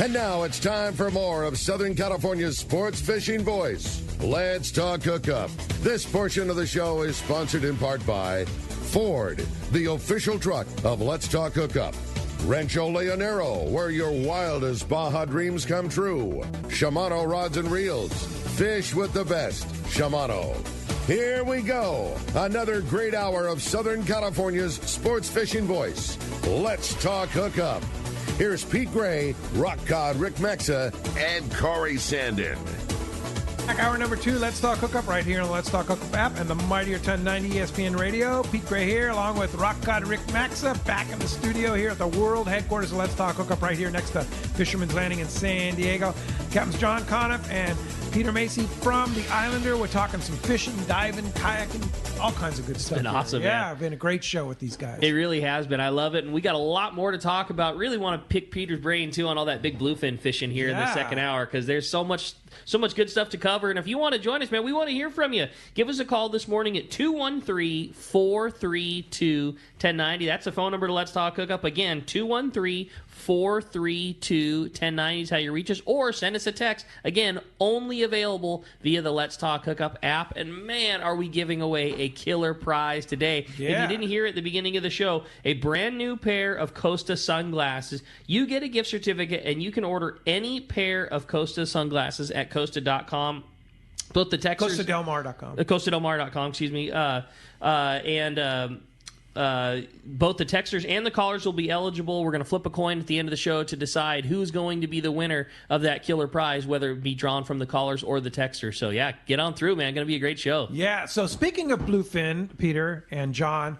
And now it's time for more of Southern California's sports fishing voice. Let's talk hookup. This portion of the show is sponsored in part by Ford, the official truck of Let's Talk Hookup. Rancho Leonero, where your wildest Baja dreams come true. Shimano Rods and Reels. Fish with the best. Shimano. Here we go. Another great hour of Southern California's sports fishing voice. Let's talk hookup. Here's Pete Gray, Rock Cod Rick Macie, and Corey Sandin. Hour number 2, Let's Talk Hookup, right here on the Let's Talk Hookup app and the Mightier 1090 ESPN Radio. Pete Gray here, along with Rock God Rick Macie, back in the studio here at the world headquarters of Let's Talk Hookup, right here next to Fisherman's Landing in San Diego. Captains John Conniff and Peter Macie from the Islander. We're talking some fishing, diving, kayaking, all kinds of good stuff. It's been awesome, yeah, man. Been a great show with these guys. It really has been. I love it, and we got a lot more to talk about. Really want to pick Peter's brain too on all that big bluefin fishing here in the second hour, because there's so much good stuff to cover. And if you want to join us, man, we want to hear from you. Give us a call this morning at 213-432-1090. That's the phone number to Let's Talk Hookup. Again, 213-432-1090 is how you reach us, or send us a text. Again, only available via the Let's Talk Hookup app. And man, are we giving away a killer prize today. Yeah. If you didn't hear it at the beginning of the show, a brand new pair of Costa sunglasses. You get a gift certificate, and you can order any pair of Costa sunglasses at Costa.com. Both the Texas CostaDelMar.com. CostaDelMar.com, excuse me. Both the texters and the callers will be eligible. We're going to flip a coin at the end of the show to decide who's going to be the winner of that killer prize, whether it be drawn from the callers or the texters. So, yeah, get on through, man. Going to be a great show. Yeah, so speaking of Bluefin, Peter and John,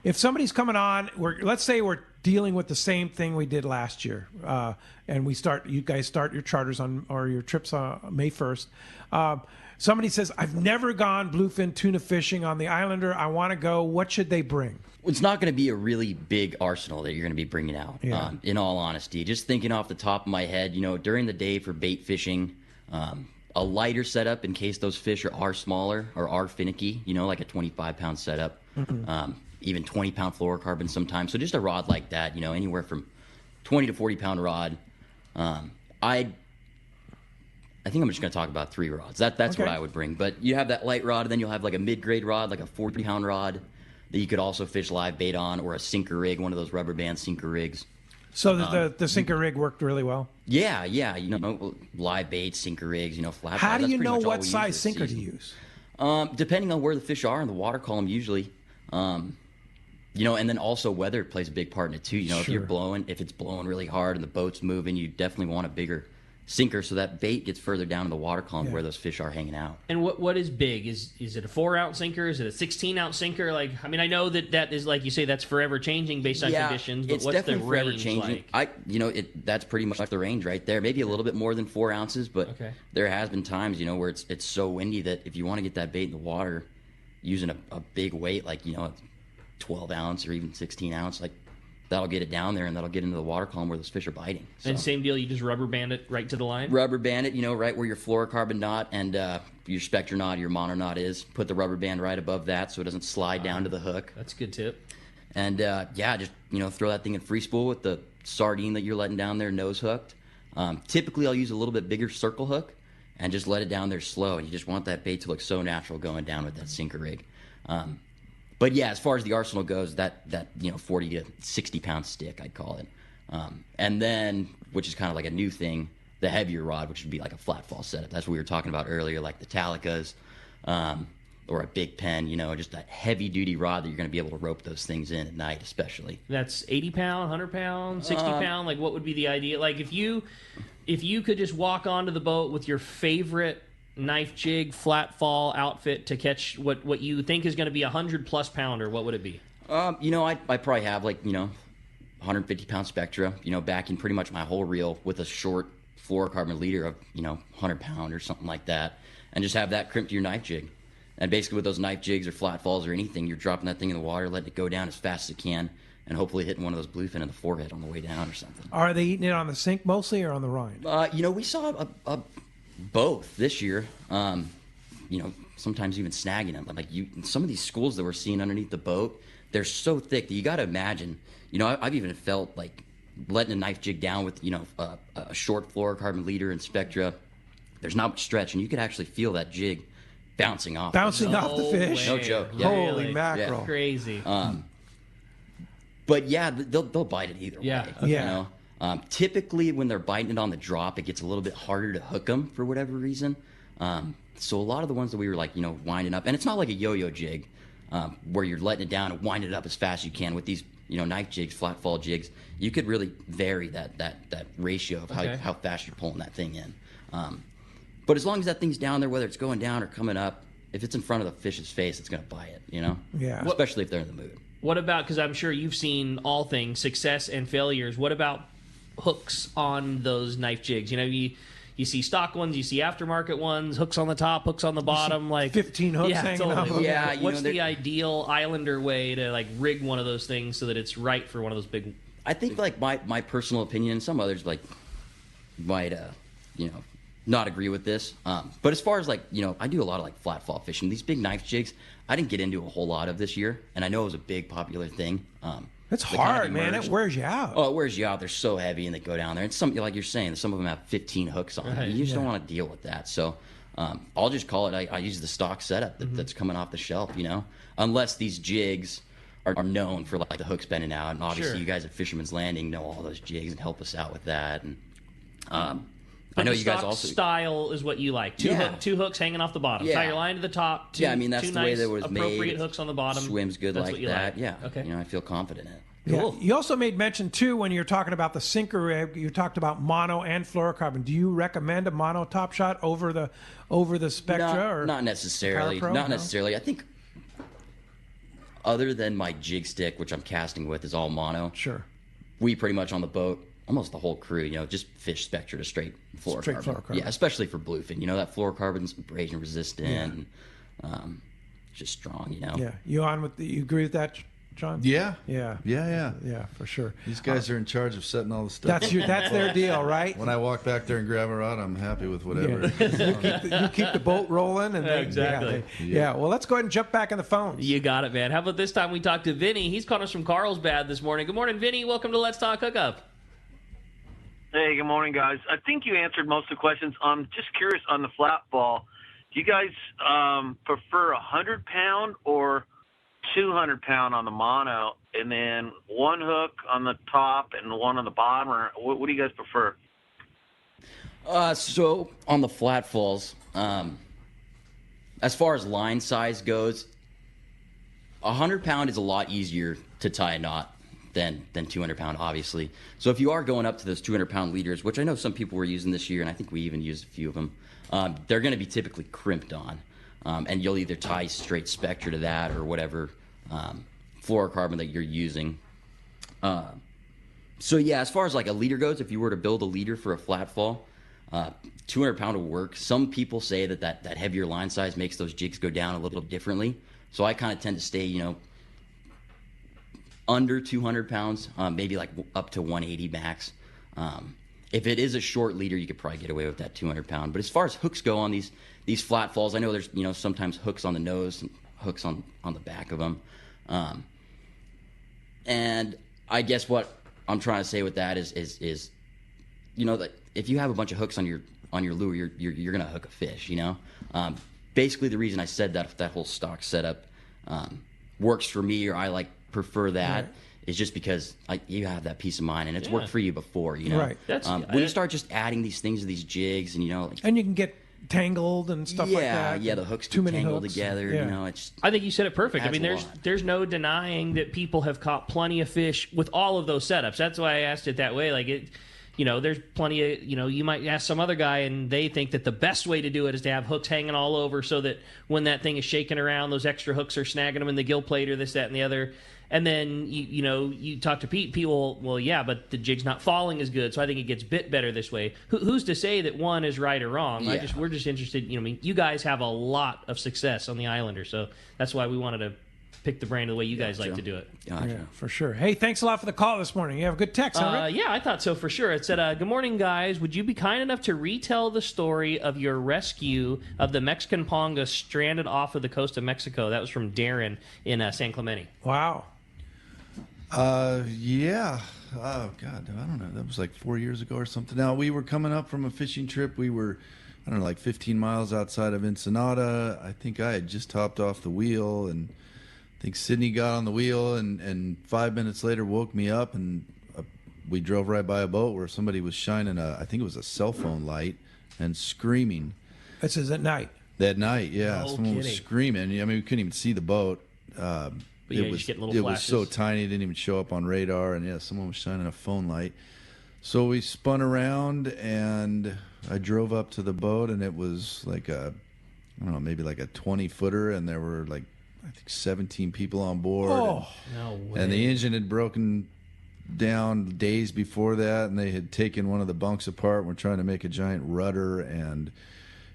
if somebody's coming on, let's say we're dealing with the same thing we did last year, and you guys start your charters or your trips on May 1st. Somebody says, I've never gone bluefin tuna fishing on the Islander. I want to go. What should they bring? It's not going to be a really big arsenal that you're going to be bringing out, in all honesty. Just thinking off the top of my head, during the day for bait fishing, a lighter setup in case those fish are smaller or are finicky, like a 25-pound setup, even 20-pound fluorocarbon sometimes. So just a rod like that, anywhere from 20 to 40-pound rod. I think I'm just going to talk about 3 rods. That's okay. What I would bring. But you have that light rod, and then you'll have like a mid-grade rod, like a 40-pound rod that you could also fish live bait on, or a sinker rig, one of those rubber band sinker rigs. So the sinker rig worked really well? Yeah. Live bait, sinker rigs, flat. How do you know what size sinker to use? Depending on where the fish are in the water column, usually. And then also weather plays a big part in it too. Sure. If it's blowing really hard and the boat's moving, you definitely want a bigger sinker so that bait gets further down in the water column where those fish are hanging out. And what is big? Is it a 4-ounce sinker? Is it a 16-ounce sinker? I know that is, like you say, that's forever changing based on conditions. But it's what's definitely the forever range changing. like? That's pretty much the range right there. Maybe a little bit more than 4 ounces, but there has been times where it's so windy that if you want to get that bait in the water using a big weight like a 12 ounce or even 16 ounce, like, that'll get it down there, and that'll get into the water column where those fish are biting. So. And same deal, you just rubber band it right to the line? Rubber band it, right where your fluorocarbon knot and your spectra knot, your mono knot is. Put the rubber band right above that so it doesn't slide down to the hook. That's a good tip. And, just, throw that thing in free spool with the sardine that you're letting down there nose hooked. Typically, I'll use a little bit bigger circle hook and just let it down there slow. And you just want that bait to look so natural going down with that sinker rig. But yeah, as far as the arsenal goes, that 40 to 60-pound stick, I'd call it. And then, which is kind of like a new thing, the heavier rod, which would be like a flat fall setup. That's what we were talking about earlier, like the Talicas, or a big pen, just that heavy-duty rod that you're going to be able to rope those things in at night, especially. That's 80-pound, 100-pound, 60-pound? Like, what would be the idea? Like, if you could just walk onto the boat with your favorite knife jig, flat fall outfit to catch what you think is going to be 100-plus pounder, what would it be? I probably have 150-pound Spectra, backing pretty much my whole reel with a short fluorocarbon leader of 100-pound or something like that, and just have that crimped to your knife jig. And basically with those knife jigs or flat falls or anything, you're dropping that thing in the water, letting it go down as fast as it can, and hopefully hitting one of those bluefin in the forehead on the way down or something. Are they eating it on the sink mostly or on the rind? We saw both this year. Sometimes even snagging them. Like some of these schools that we're seeing underneath the boat, they're so thick that you got to imagine. I've even felt like letting a knife jig down with, a short fluorocarbon leader and Spectra, the's not much stretch, and you could actually feel that jig bouncing off. Bouncing off the fish? No joke. Yeah. Holy mackerel. Yeah. Crazy. But yeah, they'll bite it either way. Yeah. Typically, when they're biting it on the drop, it gets a little bit harder to hook them for whatever reason. So a lot of the ones that we were winding up, and it's not like a yo-yo jig where you're letting it down and winding it up as fast as you can with these knife jigs, flat fall jigs. You could really vary that ratio of how fast you're pulling that thing in. But as long as that thing's down there, whether it's going down or coming up, if it's in front of the fish's face, it's going to bite it. Yeah. Especially if they're in the mood. What about, because I'm sure you've seen all things, success and failures, what about hooks on those knife jigs? You see stock ones, you see aftermarket ones, hooks on the top, hooks on the bottom, 15 hooks hanging off. Yeah, what's the ideal Islander way to rig one of those things so that it's right for one of those big? I think my personal opinion, and some others might not agree with this. But as far as I do a lot of flat fall fishing. These big knife jigs, I didn't get into a whole lot of this year, and I know it was a big popular thing. It's hard, man. It wears you out. Oh, it wears you out. They're so heavy, and they go down there. And some, like you're saying, some of them have 15 hooks on them. You just don't want to deal with that. So I'll just call it, I use the stock setup that's coming off the shelf, unless these jigs are known for the hooks bending out. And obviously you guys at Fisherman's Landing know all those jigs and help us out with that. And I know you guys also style is what you like. Two hooks hanging off the bottom. Yeah. Tie your line to the top. That's two the way that it was appropriate made. Hooks on the bottom. Swims good That's like that. Yeah. Okay. I feel confident in it. Cool. Yeah. You also made mention too when you're talking about the sinker rig. You talked about mono and fluorocarbon. Do you recommend a mono top shot over the Spectra? Not necessarily. Pro? Not necessarily. I think other than my jig stick, which I'm casting with, is all mono. Sure. We pretty much on the boat, almost the whole crew, just fish Spectra to straight fluorocarbon. Straight fluorocarbon. Yeah, especially for bluefin. That fluorocarbon's abrasion resistant. Yeah. And, just strong. Yeah. You agree with that, John? Yeah. Yeah. Yeah, for sure. These guys are in charge of setting all the stuff. That's their deal, right? When I walk back there and grab a rod, I'm happy with whatever. Yeah. You keep the boat rolling. And exactly. Yeah. Well, let's go ahead and jump back in the phones. You got it, man. How about this time we talk to Vinny? He's calling us from Carlsbad this morning. Good morning, Vinny. Welcome to Let's Talk Hookup. Hey, good morning, guys. I think you answered most of the questions. I'm just curious on the flat ball. Do you guys prefer 100-pound or 200-pound on the mono, and then one hook on the top and one on the bottom, or what do you guys prefer? So on the flat falls, as far as line size goes, 100-pound is a lot easier to tie a knot than 200-pound, obviously. So if you are going up to those 200-pound leaders, which I know some people were using this year, and I think we even used a few of them, they're going to be typically crimped on. And you'll either tie straight Spectra to that or whatever fluorocarbon that you're using. So yeah, as far as a leader goes, if you were to build a leader for a flat fall, 200-pound will work. Some people say that heavier line size makes those jigs go down a little differently. So I kind of tend to stay, under 200 pounds, maybe up to 180 max. If it is a short leader, you could probably get away with that 200-pound. But as far as hooks go on these flat falls, I know there's sometimes hooks on the nose and hooks on the back of them. And I guess what I'm trying to say with that is that if you have a bunch of hooks on your lure, you're gonna hook a fish. Basically the reason I said that whole stock setup works for me, or I prefer that. Right. Is just because you have that peace of mind, and it's worked for you before, Right. When you start just adding these things to these jigs, and and you can get tangled and stuff like that. Yeah, the hooks too get many tangled hooks. together. Yeah. I think you said it perfect. I mean, Adds a there's no denying that people have caught plenty of fish with all of those setups. That's why I asked it that way. There's plenty of, you might ask some other guy and they think that the best way to do it is to have hooks hanging all over so that when that thing is shaking around, those extra hooks are snagging them in the gill plate or this, that, and the other. And then, you talk to people, well, yeah, but the jig's not falling as good, so I think it gets bit better this way. Who's to say that one is right or wrong? Yeah. We're just interested, you guys have a lot of success on the Islander, so that's why we wanted to pick the brand of the way you guys like to do it. Gotcha. Yeah, for sure. Hey, thanks a lot for the call this morning. You have a good text, huh, Rick? Yeah, I thought so for sure. It said, good morning, guys. Would you be kind enough to retell the story of your rescue of the Mexican ponga stranded off of the coast of Mexico? That was from Darren in San Clemente. Wow. Yeah. oh God, I don't know. That was like 4 years ago or something. Now, we were coming up from a fishing trip. We were, I don't know, like 15 miles outside of Ensenada. I think I had just hopped off the wheel, and I think Sydney got on the wheel, and 5 minutes later woke me up, and we drove right by a boat where somebody was shining I think it was a cell phone light, and screaming. This is at night. That night, yeah. No Someone was kidding. screaming. I mean, we couldn't even see the boat. But yeah, you just get little it flashes. was so tiny, it didn't even show up on radar. And, yeah, someone was shining a phone light. So we spun around, and I drove up to the boat, and it was like I don't know, maybe like a 20-footer, and there were like, I think 17 people on board. Oh, No way. And the engine had broken down days before that, and they had taken one of the bunks apart and were trying to make a giant rudder and,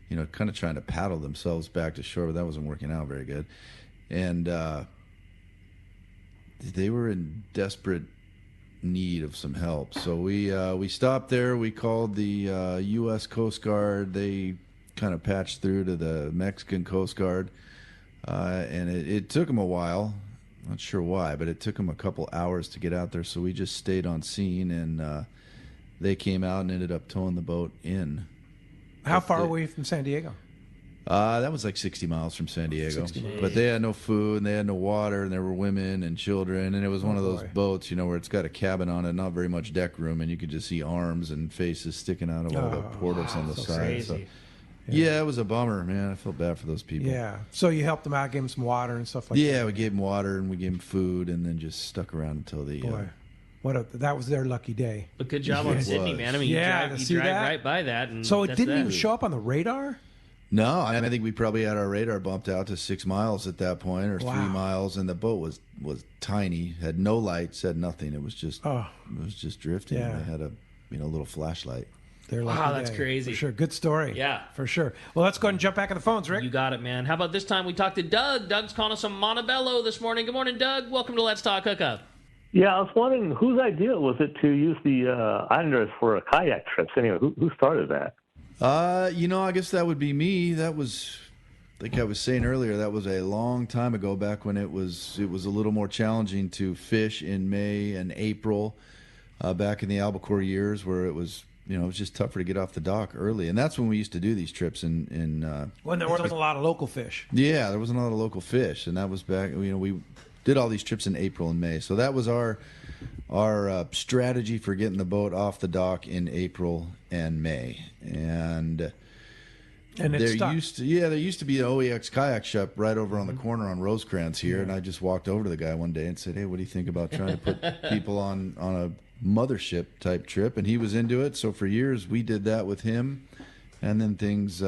you know, kind of trying to paddle themselves back to shore, but that wasn't working out very good. And they were in desperate need of some help. So we stopped there. We called the U.S. Coast Guard. They kind of patched through to the Mexican Coast Guard. And it took them a while. Not sure why, but it took them a couple hours to get out there. So we just stayed on scene, and they came out and ended up towing the boat in. how far away from San Diego? That was like 60 miles from San Diego. 60 miles. But they had no food, and they had no water, and there were women and children, and it was one of those boy. boats, you know, where it's got a cabin on it, not very much deck room, and you could just see arms and faces sticking out of all the portals on the side. crazy. So, yeah, it was a bummer, man. I felt bad for those people. Yeah. So you helped them out, gave them some water and stuff like that. Yeah, we gave them water, and we gave them food, and then just stuck around until the... Boy, that was their lucky day. But good job on It Sydney, was. man. I mean, Yeah, you to see drive that. right by that. And So it that's didn't that. even show up on the radar? No, I think we probably had our radar bumped out to 6 miles at that point, or 3 miles, and the boat was tiny, had no lights, had nothing. It was just drifting. Yeah. They had a little flashlight. Their Wow, lucky that's day. crazy. For sure. Good story. Yeah. For sure. Well, let's go ahead and jump back on the phones, Rick. You got it, man. How about this time we talked to Doug? Doug's calling us from Montebello this morning. Good morning, Doug. Welcome to Let's Talk Hookup. Yeah, I was wondering whose idea was it to use the Islanders for kayak trips? Anyway, who started that? I guess that would be me. That was, like I was saying earlier, that was a long time ago, back when it was a little more challenging to fish in May and April, back in the albacore years, where it was, it was just tougher to get off the dock early. And that's when we used to do these trips in When there wasn't a lot of local fish. yeah, there wasn't a lot of local fish, and that was back. We did all these trips in April and May, so that was our strategy for getting the boat off the dock in April and May. And it's stuck. there used to be an OEX kayak shop right over on the corner on Rosecrans here, and I just walked over to the guy one day and said, "Hey, what do you think about trying to put people on a mothership type trip?" And he was into it. So for years we did that with him, and then things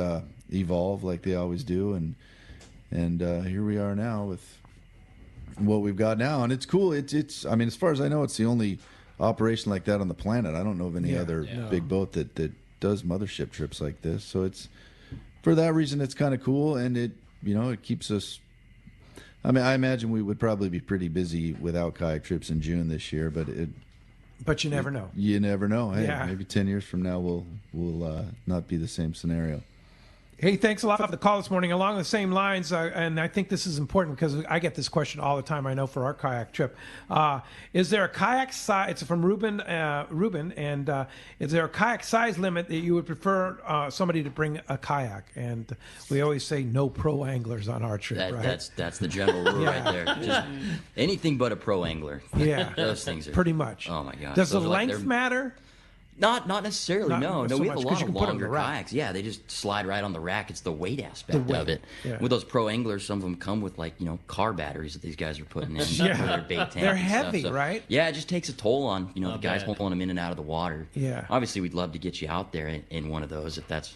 evolve like they always do, and here we are now with what we've got now, and it's cool. It's I mean, as far as I know, it's the only operation like that on the planet. I don't know of any other big boat that does mothership trips like this. So it's, for that reason, it's kind of cool, and it keeps us. I mean, I imagine we would probably be pretty busy without kayak trips in June this year, but you never know. You never know. Hey, Yeah. maybe 10 years from now we'll not be the same scenario. Hey, thanks a lot for the call this morning. Along the same lines, and I think this is important because I get this question all the time, I know, for our kayak trip. Is there a kayak size? It's from Ruben, and is there a kayak size limit that you would prefer somebody to bring a kayak? And we always say no pro anglers on our trip, right? That's the general rule right there. Just anything but a pro angler. Yeah. Those things are Pretty much. Oh my god. Does the Those are like- length they're- matter? Not necessarily. Not No, so we have much, a 'cause lot you of can put 'em in the longer rack. kayaks. Yeah, they just slide right on the rack. It's the weight aspect weight, of it. yeah. With those pro anglers, some of them come with car batteries that these guys are putting in. Yeah. for their bait tank They're and stuff. heavy, So, right? Yeah, it just takes a toll on the guys bad. pulling them in and out of the water. Yeah. Obviously, we'd love to get you out there in one of those if that's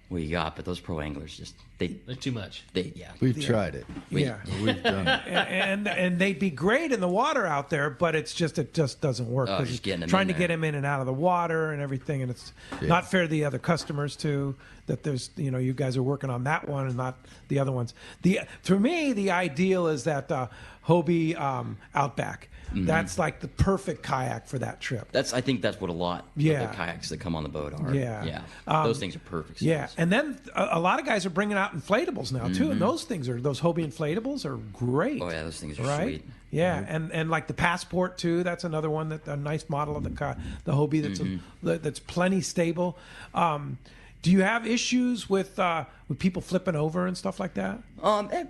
what you got. But those pro anglers just They're too much. We've tried it. Yeah. We've done it. and they'd be great in the water out there, but it just doesn't work. Oh, 'cause just getting them trying in to there. get him in and out of the water and everything, and it's not fair to the other customers too. That there's you guys are working on that one and not the other ones. For me, the ideal is that Hobie Outback. That's like the perfect kayak for that trip. I think that's what a lot of the kayaks that come on the boat are. Yeah. Those things are perfect. Yeah, and then a lot of guys are bringing out inflatables now too, and those Hobie inflatables are great. Oh yeah, those things are right? sweet. Yeah, and like the Passport too. That's another one a nice model of the Hobie that's plenty stable. Do you have issues with people flipping over and stuff like that?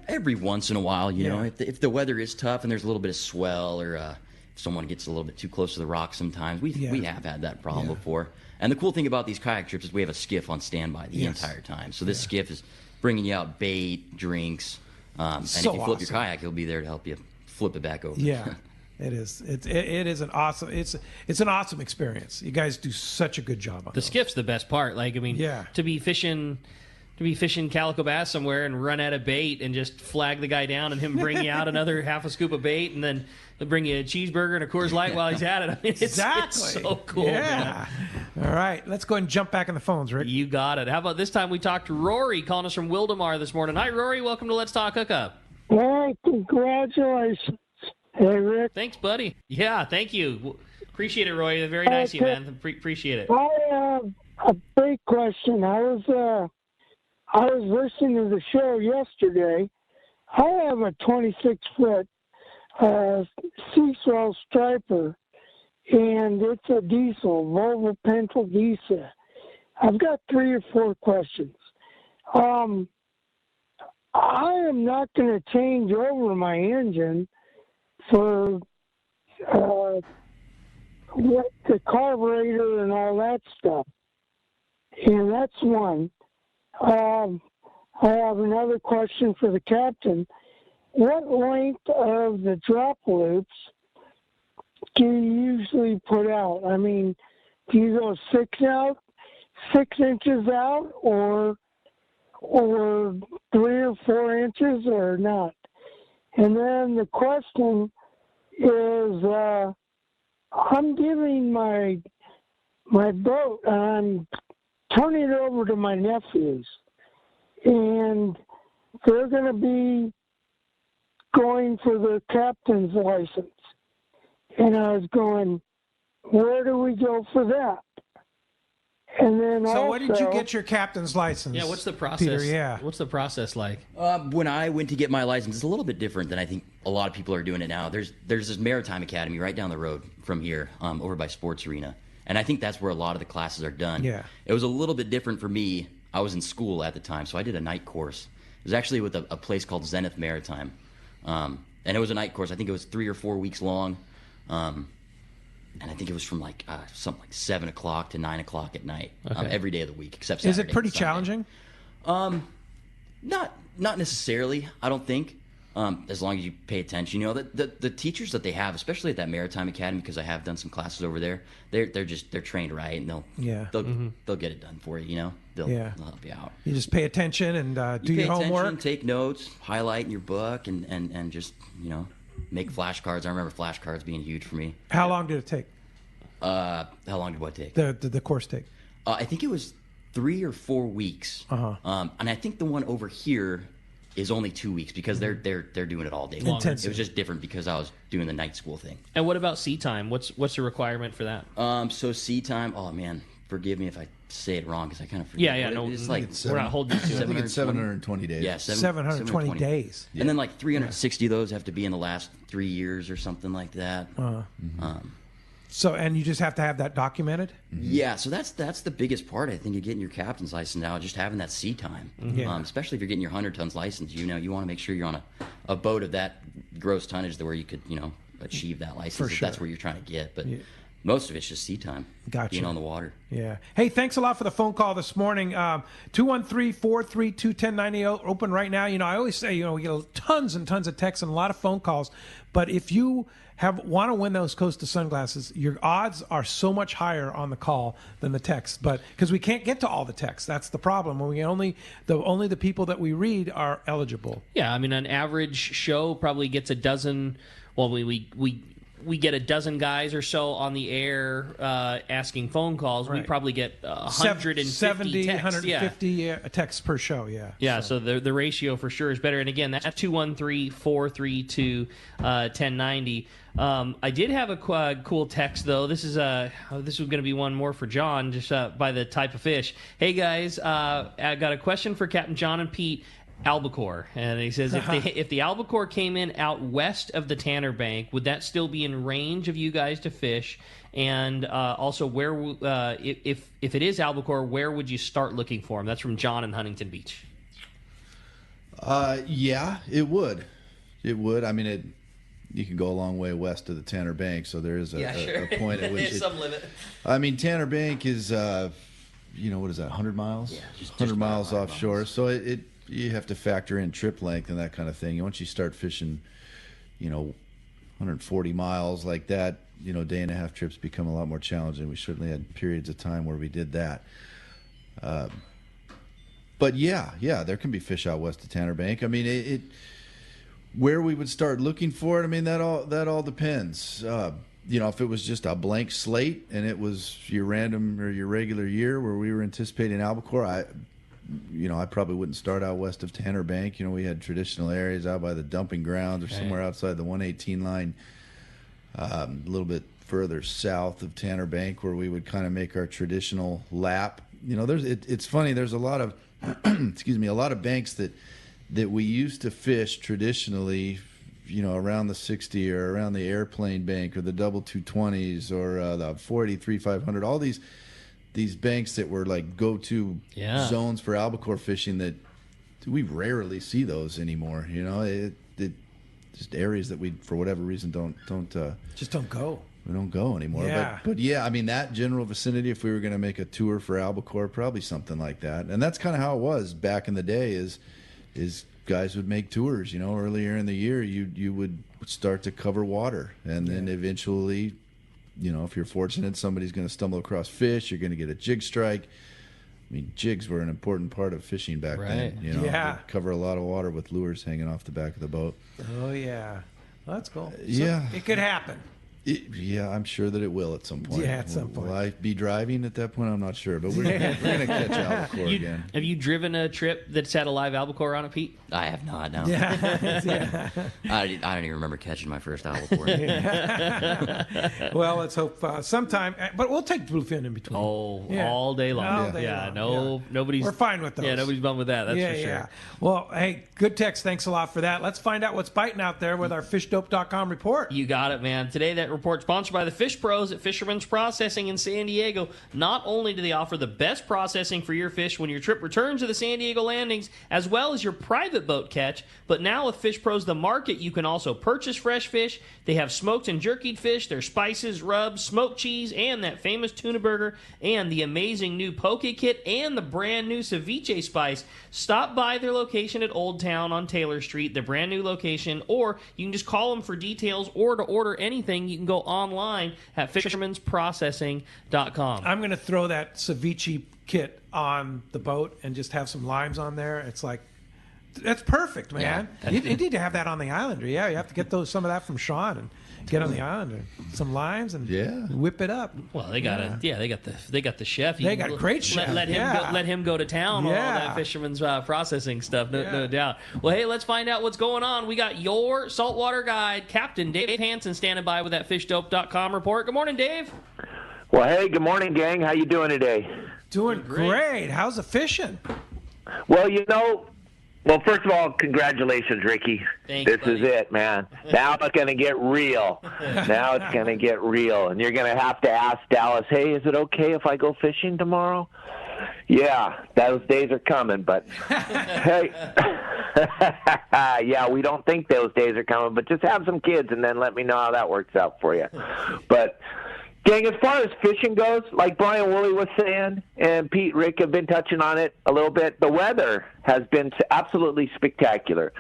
Every once in a while, you know, if the weather is tough and there's a little bit of swell, or if someone gets a little bit too close to the rock, sometimes we have had that problem before. And the cool thing about these kayak trips is we have a skiff on standby the entire time. So this skiff is bringing you out bait, drinks, and if you flip your kayak, he'll be there to help you flip it back over. Yeah. It is. It is an awesome. It's an awesome experience. You guys do such a good job on the skiff's the best part. Like, I mean, to be fishing calico bass somewhere and run out of bait and just flag the guy down and him bring you out another half a scoop of bait and then they'll bring you a cheeseburger and a Coors Light while he's at it. I mean, it's so cool. Yeah. Man. All right, let's go ahead and jump back in the phones, Rick. You got it. How about this time we talked to Rory calling us from Wildemar this morning. Hi, Rory. Welcome to Let's Talk Hookup. Well, congratulations. Hey, Rick. Thanks, buddy. Yeah, thank you. Appreciate it, Roy. Very nice of you, man. Appreciate it. I have a big question. I was listening to the show yesterday. I have a 26-foot Seaswell striper, and it's a diesel, Volvo Pentel diesel. I've got 3 or 4 questions. I am not going to change over my engine for the carburetor and all that stuff. And that's one. I have another question for the captain. What length of the drop loops do you usually put out? I mean, do you go 6 inches out, or 3 or 4 inches, or not? And then the question is, I'm giving my boat, I'm turning it over to my nephews, and they're going to be going for their captain's license. And I was going, where do we go for that? And then so when did you get your captain's license? Yeah, what's the process? Peter, yeah. What's the process like? When I went to get my license, it's a little bit different than I think a lot of people are doing it now. There's this Maritime Academy right down the road from here, over by Sports Arena. And I think that's where a lot of the classes are done. Yeah. It was a little bit different for me. I was in school at the time, so I did a night course. It was actually with a place called Zenith Maritime. And it was a night course. I think it was 3 or 4 weeks long. And I think it was from something like 7 o'clock to 9 o'clock at night, every day of the week, except Saturday. Is it pretty challenging? Not necessarily, I don't think. As long as you pay attention, you know, the teachers that they have, especially at that Maritime Academy, because I have done some classes over there, they're trained right, and they'll get it done for you. You know, they'll help you out. You just pay attention and do your homework, take notes, highlight in your book, and just make flashcards. I remember flashcards being huge for me. How long did it take? How long did what take? The course take? I think it was 3 or 4 weeks. And I think the one over here is only 2 weeks because they're doing it all day long. Intensive. It was just different because I was doing the night school thing. And what about sea time? What's the requirement for that? So sea time. Oh man, forgive me if I say it wrong because I kind of forget. Yeah. No, it's like we're not holding you to it. I think it's 720 days. Yeah, 720 days. And then like 360 of those have to be in the last 3 years or something like that. So, and you just have to have that documented? Yeah, so that's the biggest part, I think, of getting your captain's license now, just having that sea time. Especially if you're getting your 100 tons license, you want to make sure you're on a boat of that gross tonnage where you could, achieve that license if that's where you're trying to get. But most of it's just sea time, being on the water. Yeah. Hey, thanks a lot for the phone call this morning. 213-432-1090 open right now. I always say, we get tons and tons of texts and a lot of phone calls. But if you want to win those Costa sunglasses, your odds are so much higher on the call than the text. But because we can't get to all the texts, that's the problem. When we only the people that we read are eligible. Yeah, I mean, an average show probably gets a dozen. Well, we we get a dozen guys or so on the air asking phone calls, we probably get 150 texts. 150 texts per show, yeah. Yeah, so the ratio for sure is better. And again, that's 213-432-1090. I did have a cool text, though. This is going to be one more for John, just by the type of fish. Hey, guys, I got a question for Captain John and Pete. Albacore, and he says if the albacore came in out west of the Tanner Bank, would that still be in range of you guys to fish? And also, where if it is albacore, where would you start looking for them? That's from John in Huntington Beach. Yeah, it would. It would. I mean, you can go a long way west of the Tanner Bank, so there is a point at which some limit. I mean, Tanner Bank is what is that? 100 miles? Yeah, just 100 miles offshore. So you have to factor in trip length and that kind of thing. Once you start fishing, 140 miles like that, day and a half trips become a lot more challenging. We certainly had periods of time where we did that. But yeah, there can be fish out west of Tanner Bank. I mean, where we would start looking for it, I mean, that all depends. If it was just a blank slate and it was your random or your regular year where we were anticipating albacore, I probably wouldn't start out west of Tanner Bank. We had traditional areas out by the dumping grounds or somewhere outside the 118 line, a little bit further south of Tanner Bank where we would kind of make our traditional lap. It's funny. There's a lot of, a lot of banks that we used to fish traditionally, around the 60 or around the airplane bank or the double 220s or the 483 500, all these banks that were like go-to zones for albacore fishing that we rarely see those anymore. Just areas that we, for whatever reason, don't go. We don't go anymore. Yeah. But yeah, I mean, that general vicinity, if we were going to make a tour for albacore, probably something like that. And that's kind of how it was back in the day is guys would make tours, earlier in the year, you would start to cover water. And then eventually, if you're fortunate, somebody's going to stumble across fish. You're going to get a jig strike. I mean, jigs were an important part of fishing back then. Yeah. Cover a lot of water with lures hanging off the back of the boat. Oh, yeah. Well, that's cool. Yeah. It could happen. I'm sure that it will at some point. Yeah, at some point. Will I be driving at that point? I'm not sure, but we're going to catch albacore again. Have you driven a trip that's had a live albacore on it, Pete? I have not, no. Yeah. I don't even remember catching my first albacore. Well, let's hope sometime. But we'll take bluefin in between. All day long. Nobody's. We're fine with those. Yeah, nobody's bummed with that. That's for sure. Yeah. Well, hey, good text. Thanks a lot for that. Let's find out what's biting out there with our fishdope.com report. You got it, man. Today, that report sponsored by the Fish Pros at Fisherman's Processing in San Diego. Not only do they offer the best processing for your fish when your trip returns to the San Diego landings, as well as your private boat catch, but now with Fish Pros The Market, you can also purchase fresh fish. They have smoked and jerkied fish, their spices, rubs, smoked cheese, and that famous tuna burger, and the amazing new poke kit, and the brand new ceviche spice. Stop by their location at Old Town on Taylor Street, the brand new location, or you can just call them for details, or to order anything, you can go online at fishermansprocessing.com. I'm going to throw that ceviche kit on the boat and just have some limes on there. It's like, that's perfect, man. Yeah, you need to have that on the Islander. Yeah, you have to get some of that from Sean and get on the Islander. Some limes and whip it up. Well, they got they got the chef. They got a great chef. Let him go to town on all that fisherman's processing stuff. No doubt. Well, hey, let's find out what's going on. We got your saltwater guide, Captain Dave Hansen, standing by with that fishdope.com report. Good morning, Dave. Well, hey, good morning, gang. How you doing today? Doing great. How's the fishing? Well, well, first of all, congratulations, Ricky. Thank you, this is it, man. Now it's going to get real. Now it's going to get real. And you're going to have to ask Dallas, hey, is it okay if I go fishing tomorrow? Yeah, those days are coming, but hey, yeah, we don't think those days are coming, but just have some kids and then let me know how that works out for you. But gang, as far as fishing goes, like Brian Woolley was saying, and Pete, Rick have been touching on it a little bit, the weather has been absolutely spectacular.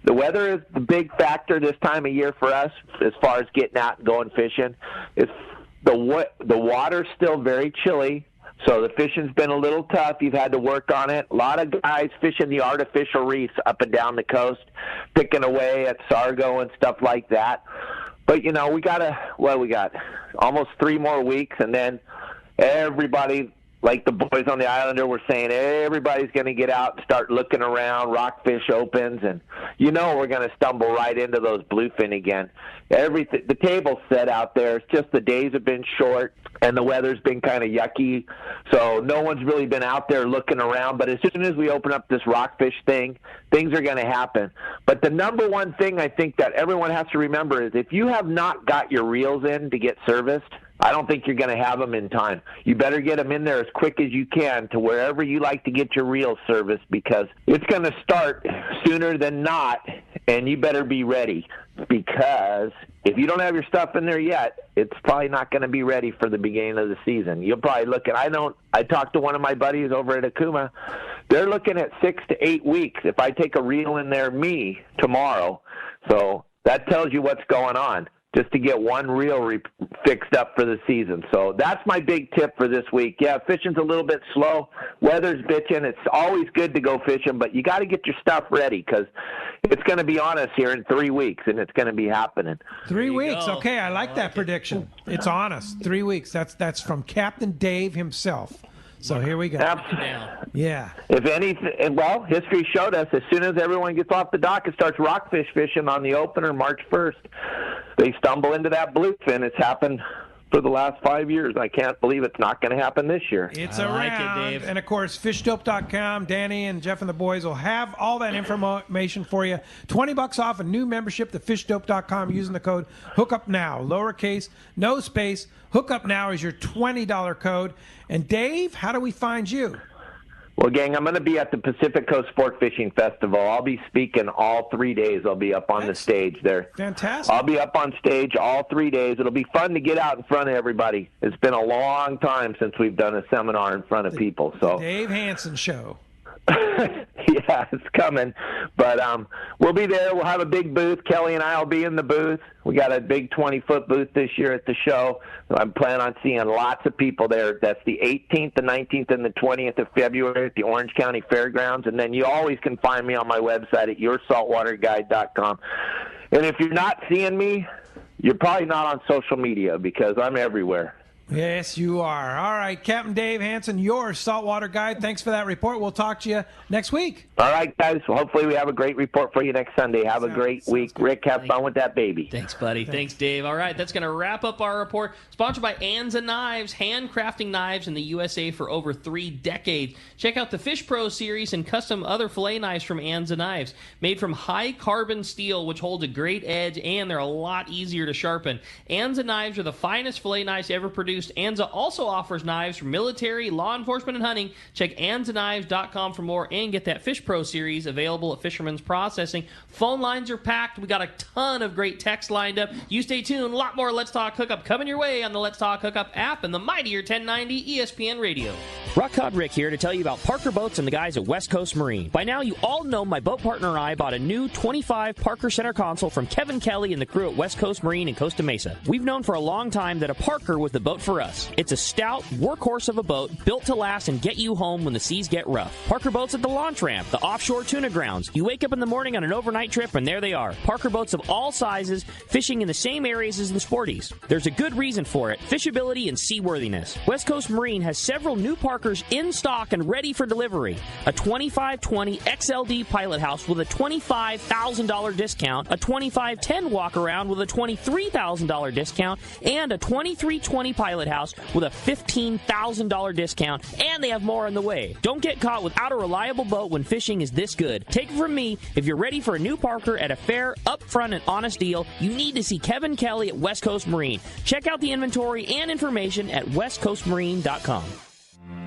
The weather is the big factor this time of year for us as far as getting out and going fishing. The water's still very chilly, so the fishing's been a little tough. You've had to work on it. A lot of guys fishing the artificial reefs up and down the coast, picking away at sargo and stuff like that. But, you know, we got almost 3 more weeks, and then everybody, like the boys on the Islander were saying, everybody's going to get out and start looking around. Rockfish opens, and you know we're going to stumble right into those bluefin again. The table's set out there. It's just the days have been short, and the weather's been kind of yucky, so no one's really been out there looking around. But as soon as we open up this rockfish thing, things are going to happen. But the number one thing I think that everyone has to remember is if you have not got your reels in to get serviced, I don't think you're going to have them in time. You better get them in there as quick as you can to wherever you like to get your reels serviced, because it's going to start sooner than not, and you better be ready, because if you don't have your stuff in there yet, it's probably not going to be ready for the beginning of the season. You'll probably look at, I talked to one of my buddies over at Akuma. They're looking at 6 to 8 weeks if I take a reel in there tomorrow. So that tells you what's going on, just to get one reel fixed up for the season. So that's my big tip for this week. Yeah, fishing's a little bit slow. Weather's bitching. It's always good to go fishing, but you got to get your stuff ready, because it's going to be on us here in 3 weeks, and it's going to be happening. 3 weeks. Okay, I like that prediction. It's on us. 3 weeks. That's from Captain Dave himself. So here we go. Yeah. If anything, well, history showed us as soon as everyone gets off the dock and starts rockfish fishing on the opener March 1st, they stumble into that bluefin. It's happened for the last 5 years. I can't believe it's not going to happen this year. It's around. Like it, Dave. And, of course, fishdope.com. Danny and Jeff and the boys will have all that information for you. $20 off a new membership to fishdope.com using the code HOOKUPNOW. Lowercase, no space. HOOKUPNOW is your $20 code. And, Dave, how do we find you? Well, gang, I'm going to be at the Pacific Coast Sport Fishing Festival. I'll be speaking all 3 days. I'll be up on the stage there. Fantastic. I'll be up on stage all 3 days. It'll be fun to get out in front of everybody. It's been a long time since we've done a seminar in front of people. So Dave Hansen Show. Yeah, it's coming. But we'll be there. We'll have a big booth. Kelly and I will be in the booth. We got a big 20-foot booth this year at the show. I'm planning on seeing lots of people there. That's the 18th, the 19th, and the 20th of February at the Orange County Fairgrounds. And then you always can find me on my website at yoursaltwaterguide.com. And if you're not seeing me, you're probably not on social media, because I'm everywhere. Yes, you are. All right, Captain Dave Hansen, your saltwater guide. Thanks for that report. We'll talk to you next week. All right, guys. Well, hopefully we have a great report for you next Sunday. Have a great week. Good. Rick, have fun with that baby. Thanks, buddy. Thanks, Dave. All right, that's going to wrap up our report. Sponsored by Anza Knives, handcrafting knives in the USA for over 3 decades. Check out the Fish Pro series and custom other fillet knives from Anza Knives. Made from high-carbon steel, which holds a great edge, and they're a lot easier to sharpen. Anza Knives are the finest fillet knives ever produced. Anza also offers knives for military, law enforcement, and hunting. Check AnzaKnives.com for more and get that Fish Pro series available at Fisherman's Processing. Phone lines are packed. We got a ton of great texts lined up. You stay tuned. A lot more Let's Talk Hookup coming your way on the Let's Talk Hookup app and the mightier 1090 ESPN Radio. Rock Cod Rick here to tell you about Parker Boats and the guys at West Coast Marine. By now, you all know my boat partner and I bought a new 25 Parker Center console from Kevin Kelly and the crew at West Coast Marine in Costa Mesa. We've known for a long time that a Parker was the boat for us. It's a stout workhorse of a boat built to last and get you home when the seas get rough. Parker Boats at the launch ramp, the offshore tuna grounds. You wake up in the morning on an overnight trip and there they are. Parker Boats of all sizes, fishing in the same areas as the sporties. There's a good reason for it: fishability and seaworthiness. West Coast Marine has several new Parkers in stock and ready for delivery. A 2520 XLD Pilot House with a $25,000 discount, a 2510 Walkaround with a $23,000 discount, and a 2320 Pilot House with a $15,000 discount, and they have more on the way. Don't get caught without a reliable boat when fishing is this good. Take it from me, if you're ready for a new Parker at a fair, upfront, and honest deal, you need to see Kevin Kelly at West Coast Marine. Check out the inventory and information at westcoastmarine.com.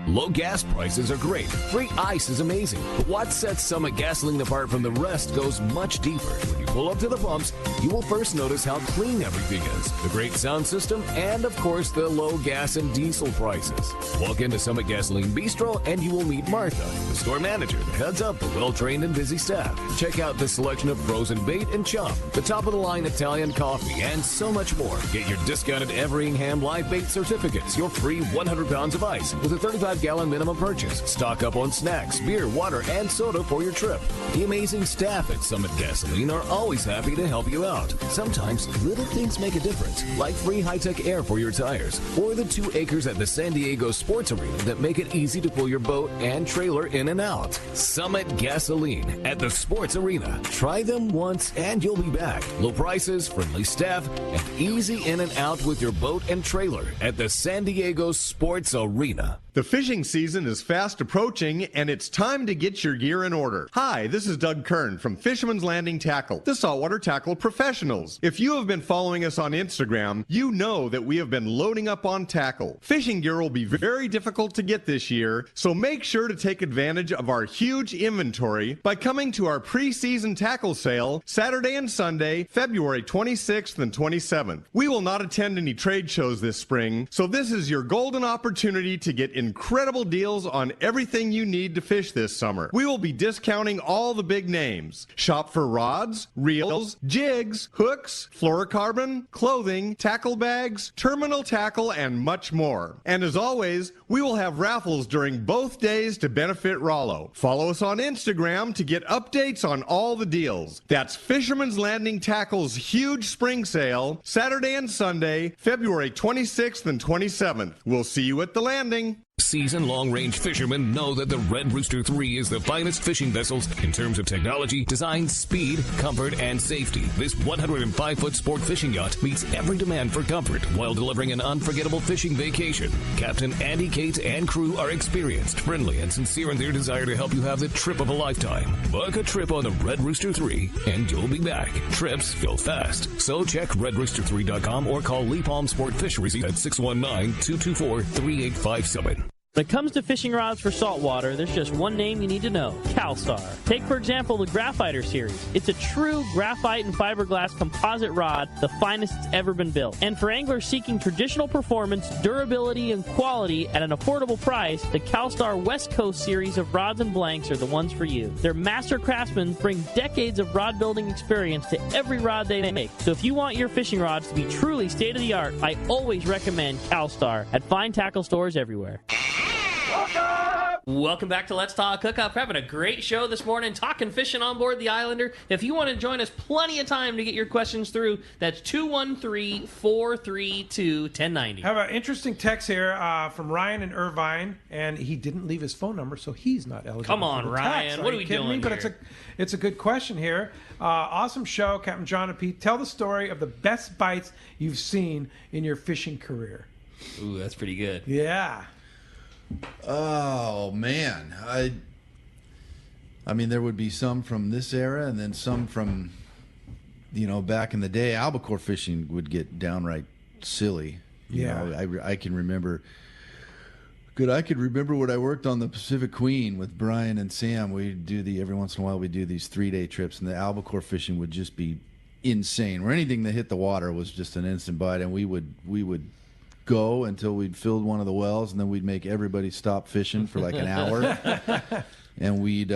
Low gas prices are great. Free ice is amazing. But what sets Summit Gasoline apart from the rest goes much deeper. When you pull up to the pumps, you will first notice how clean everything is, the great sound system, and of course the low gas and diesel prices. Walk into Summit Gasoline Bistro and you will meet Martha, the store manager that heads up the well-trained and busy staff. Check out the selection of frozen bait and chum, the top-of-the-line Italian coffee, and so much more. Get your discounted Everingham live bait certificates, your free 100 pounds of ice with a $35 5-gallon minimum purchase. Stock up on snacks, beer, water, and soda for your trip. The amazing staff at Summit Gasoline are always happy to help you out. Sometimes little things make a difference, like free high-tech air for your tires, or the 2 acres at the San Diego Sports Arena that make it easy to pull your boat and trailer in and out. Summit Gasoline at the Sports Arena. Try them once and you'll be back. Low prices, friendly staff, and easy in and out with your boat and trailer at the San Diego Sports Arena. The fishing season is fast approaching, and it's time to get your gear in order. Hi, this is Doug Kern from Fisherman's Landing Tackle, the saltwater tackle professionals. If you have been following us on Instagram, you know that we have been loading up on tackle. Fishing gear will be very difficult to get this year, so make sure to take advantage of our huge inventory by coming to our pre-season tackle sale Saturday and Sunday, February 26th and 27th. We will not attend any trade shows this spring, so this is your golden opportunity to get incredible deals on everything you need to fish this summer. We will be discounting all the big names. Shop for rods, reels, jigs, hooks, fluorocarbon, clothing, tackle bags, terminal tackle, and much more. And as always, we will have raffles during both days to benefit Rollo. Follow us on Instagram to get updates on all the deals. That's Fisherman's Landing Tackle's huge spring sale, Saturday and Sunday, February 26th and 27th. We'll see you at the landing. Seasoned long-range fishermen know that the Red Rooster 3 is the finest fishing vessels in terms of technology, design, speed, comfort, and safety. This 105-foot sport fishing yacht meets every demand for comfort while delivering an unforgettable fishing vacation. Captain Andy Cates and crew are experienced, friendly, and sincere in their desire to help you have the trip of a lifetime. Book a trip on the Red Rooster 3, and you'll be back. Trips go fast. So check redrooster3.com or call Lee Palm Sport Fisheries at 619-224-3857. When it comes to fishing rods for saltwater, there's just one name you need to know, CalStar. Take, for example, the Graphiter series. It's a true graphite and fiberglass composite rod, the finest it's ever been built. And for anglers seeking traditional performance, durability, and quality at an affordable price, the CalStar West Coast series of rods and blanks are the ones for you. Their master craftsmen bring decades of rod building experience to every rod they make. So if you want your fishing rods to be truly state-of-the-art, I always recommend CalStar at fine tackle stores everywhere. Welcome back to Let's Talk Hookup. We're having a great show this morning, talking fishing on board the Islander. If you want to join us, plenty of time to get your questions through. That's 213-432-1090. Have an interesting text here from Ryan in Irvine, and he didn't leave his phone number, so he's not eligible. Come on, for the Ryan. text. What are we doing me? here? But it's a good question here. Awesome show, Captain John and Pete. Tell the story of the best bites you've seen in your fishing career. Ooh, that's pretty good. Yeah. Oh man, I mean there would be some from this era and then some from back in the day. Albacore fishing would get downright silly. You know, I can remember. I could remember when I worked on the Pacific Queen with Brian and Sam. We'd do every once in a while we'd do these 3-day trips, and the albacore fishing would just be insane. Where anything that hit the water was just an instant bite, and we would go until we'd filled one of the wells, and then we'd make everybody stop fishing for like an hour. And we'd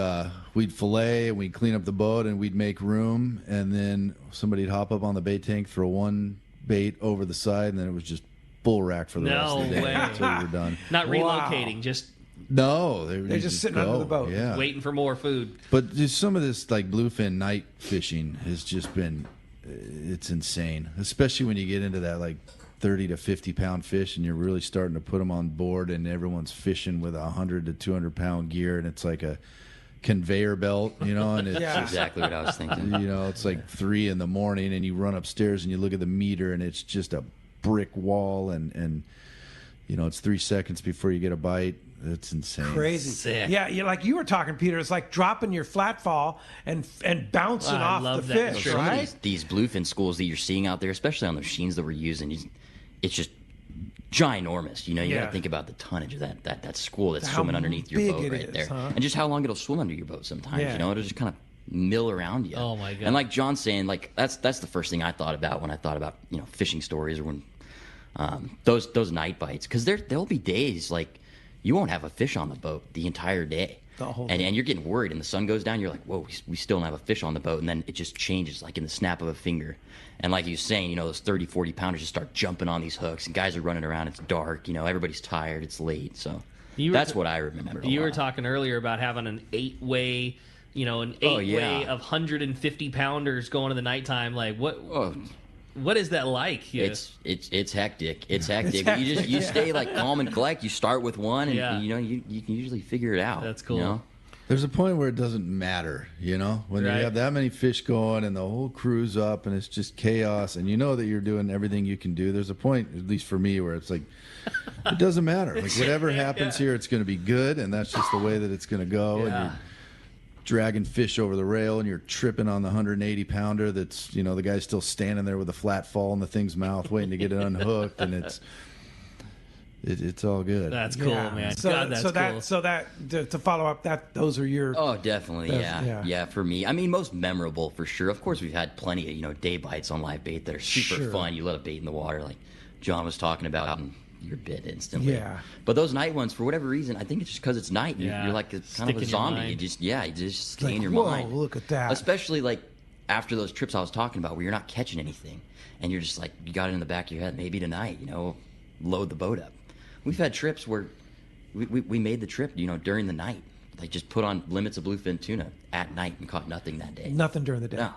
fillet, and we'd clean up the boat, and we'd make room, and then somebody'd hop up on the bait tank, throw one bait over the side, and then it was just bull rack for the rest of the day until we were done. Not relocating, just no, they're just sitting under the boat, waiting for more food. But just some of this like bluefin night fishing has just been, it's insane, especially when you get into that like 30 to 50 pound fish, and you're really starting to put them on board, and everyone's fishing with 100 to 200 pound gear, and it's like a conveyor belt, and it's That's exactly what I was thinking. It's like 3 in the morning, and you run upstairs and you look at the meter, and it's just a brick wall, and it's 3 seconds before you get a bite. It's insane. Crazy. Sick. Yeah, like you were talking, Peter. It's like dropping your flat fall and bouncing off the fish, Some right? of these bluefin schools that you're seeing out there, especially on the machines that we're using, it's just ginormous. You got to think about the tonnage of that school that's swimming underneath your boat right there, and just how long it'll swim under your boat sometimes. It'll just kind of mill around you. Oh my god! And like John's saying, like that's the first thing I thought about when I thought about fishing stories, or when those night bites, because there'll be days like you won't have a fish on the boat the entire day. And you're getting worried, and the sun goes down, you're like, whoa, we still don't have a fish on the boat, and then it just changes like in the snap of a finger. And like he was saying, those 30, 40 pounders just start jumping on these hooks, and guys are running around, it's dark, everybody's tired, it's late, so That's what I remember. You were talking earlier about having an 8-way, an 8-way of 150-pounders going in the nighttime. Like, what is that like? Yeah. It's hectic. It's hectic. You stay like calm and collect. You start with one, and you can usually figure it out. That's cool. You know? There's a point where it doesn't matter, when you have that many fish going and the whole crew's up and it's just chaos and you know that you're doing everything you can do. There's a point, at least for me, where it's like, it doesn't matter. Like whatever happens here, it's going to be good, and that's just the way that it's going to go. And you're dragging fish over the rail and you're tripping on the 180-pounder that's, the guy's still standing there with a flat fall in the thing's mouth waiting to get it unhooked, and it's all good. That's cool, man. So, God, that's cool. So to follow up, those are your. Oh, definitely, yeah. For me, I mean, most memorable for sure. Of course, we've had plenty of day bites on live bait that are super fun. You let a bait in the water, like John was talking about, and you're bit instantly. Yeah. But those night ones, for whatever reason, I think it's just because it's night. You're like kind of a zombie. You just stay in your mind. Look at that. Especially like after those trips I was talking about, where you're not catching anything, and you're just like you got it in the back of your head. Maybe tonight, load the boat up. We've had trips where we made the trip, during the night. Like just put on limits of bluefin tuna at night and caught nothing that day. Nothing during the day. No.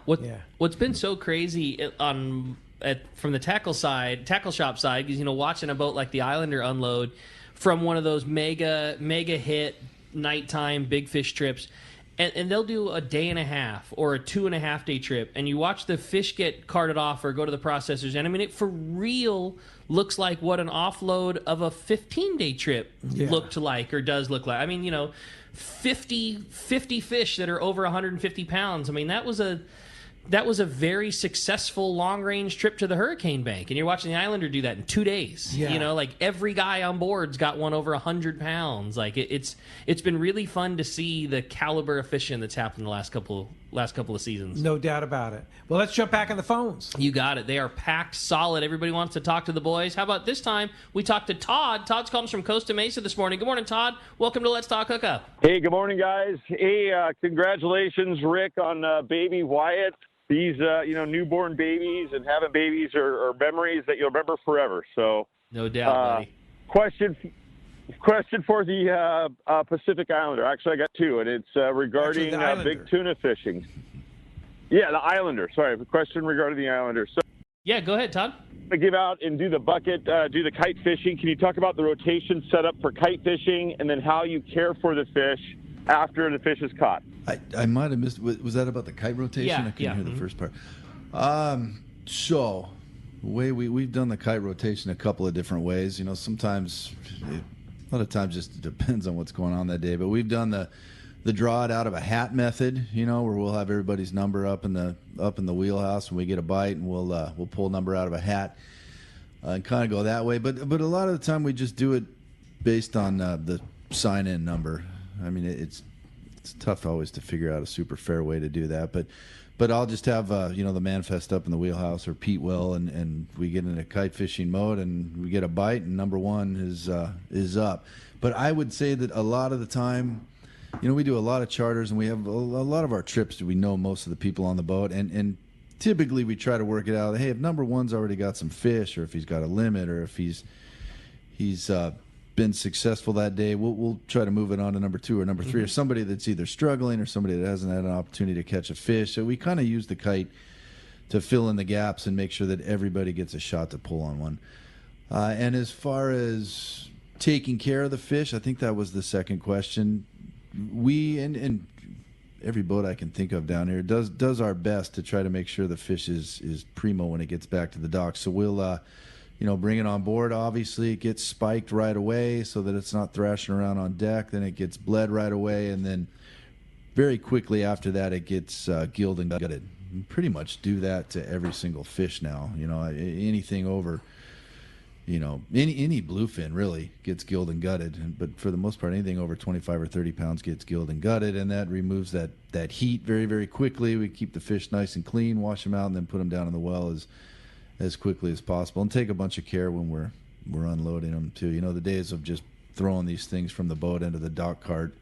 What's been so crazy from the tackle shop side, because watching a boat like the Islander unload from one of those mega hit nighttime big fish trips, and they'll do a day and a half or a 2.5 day trip, and you watch the fish get carted off or go to the processors, and I mean it for real looks like what an offload of a 15-day trip looked like or does look like. I mean, 50 fish that are over 150 pounds. I mean, that was a very successful long-range trip to the hurricane bank, and you're watching the Islander do that in 2 days. Like every guy on board's got one over 100 pounds. Like it's been really fun to see the caliber of fishing that's happened the last couple of seasons. No doubt about it. Well, let's jump back in the phones. You got it. They are packed solid. Everybody wants to talk to the boys. How about this time we talked to Todd? Todd's calling from Costa Mesa this morning. Good morning, Todd. Welcome to Let's Talk Hookup. Hey, good morning, guys. Hey, congratulations, Rick, on baby Wyatt. These, newborn babies and having babies are memories that you'll remember forever. So, no doubt, buddy. Question for the Pacific Islander. Actually, I got two, and it's regarding big tuna fishing. Yeah, the Islander. Sorry, a question regarding the Islander. So, yeah, go ahead, Todd. To give out and do the bucket, do the kite fishing. Can you talk about the rotation setup for kite fishing, and then how you care for the fish after the fish is caught? I might have missed. Was that about the kite rotation? Yeah, I couldn't hear the first part. So, the way we've done the kite rotation a couple of different ways. Sometimes, a lot of times, just depends on what's going on that day. But we've done the draw it out of a hat method. Where we'll have everybody's number up in the wheelhouse when we get a bite, and we'll pull number out of a hat and kind of go that way. But a lot of the time we just do it based on the sign in number. I mean, it's tough always to figure out a super fair way to do that, but I'll just have the Manfest up in the wheelhouse, or Pete will, and we get into kite fishing mode, and we get a bite, and number one is up. But I would say that a lot of the time, we do a lot of charters, and we have a lot of our trips. We know most of the people on the boat, and typically we try to work it out. Hey, if number one's already got some fish, or if he's got a limit, or if he's been successful that day, we'll try to move it on to number two or number three, or somebody that's either struggling or somebody that hasn't had an opportunity to catch a fish. So we kind of use the kite to fill in the gaps and make sure that everybody gets a shot to pull on one. And as far as taking care of the fish, I think that was the second question. We and every boat I can think of down here does our best to try to make sure the fish is primo when it gets back to the dock. So we'll bring it on board. Obviously, it gets spiked right away so that it's not thrashing around on deck. Then it gets bled right away, and then very quickly after that, it gets gilled and gutted. We pretty much do that to every single fish now. Anything over, any bluefin really gets gilled and gutted. But for the most part, anything over 25 or 30 pounds gets gilled and gutted, and that removes that heat very, very quickly. We keep the fish nice and clean, wash them out, and then put them down in the well as quickly as possible, and take a bunch of care when we're unloading them too. The days of just throwing these things from the boat into the dock cart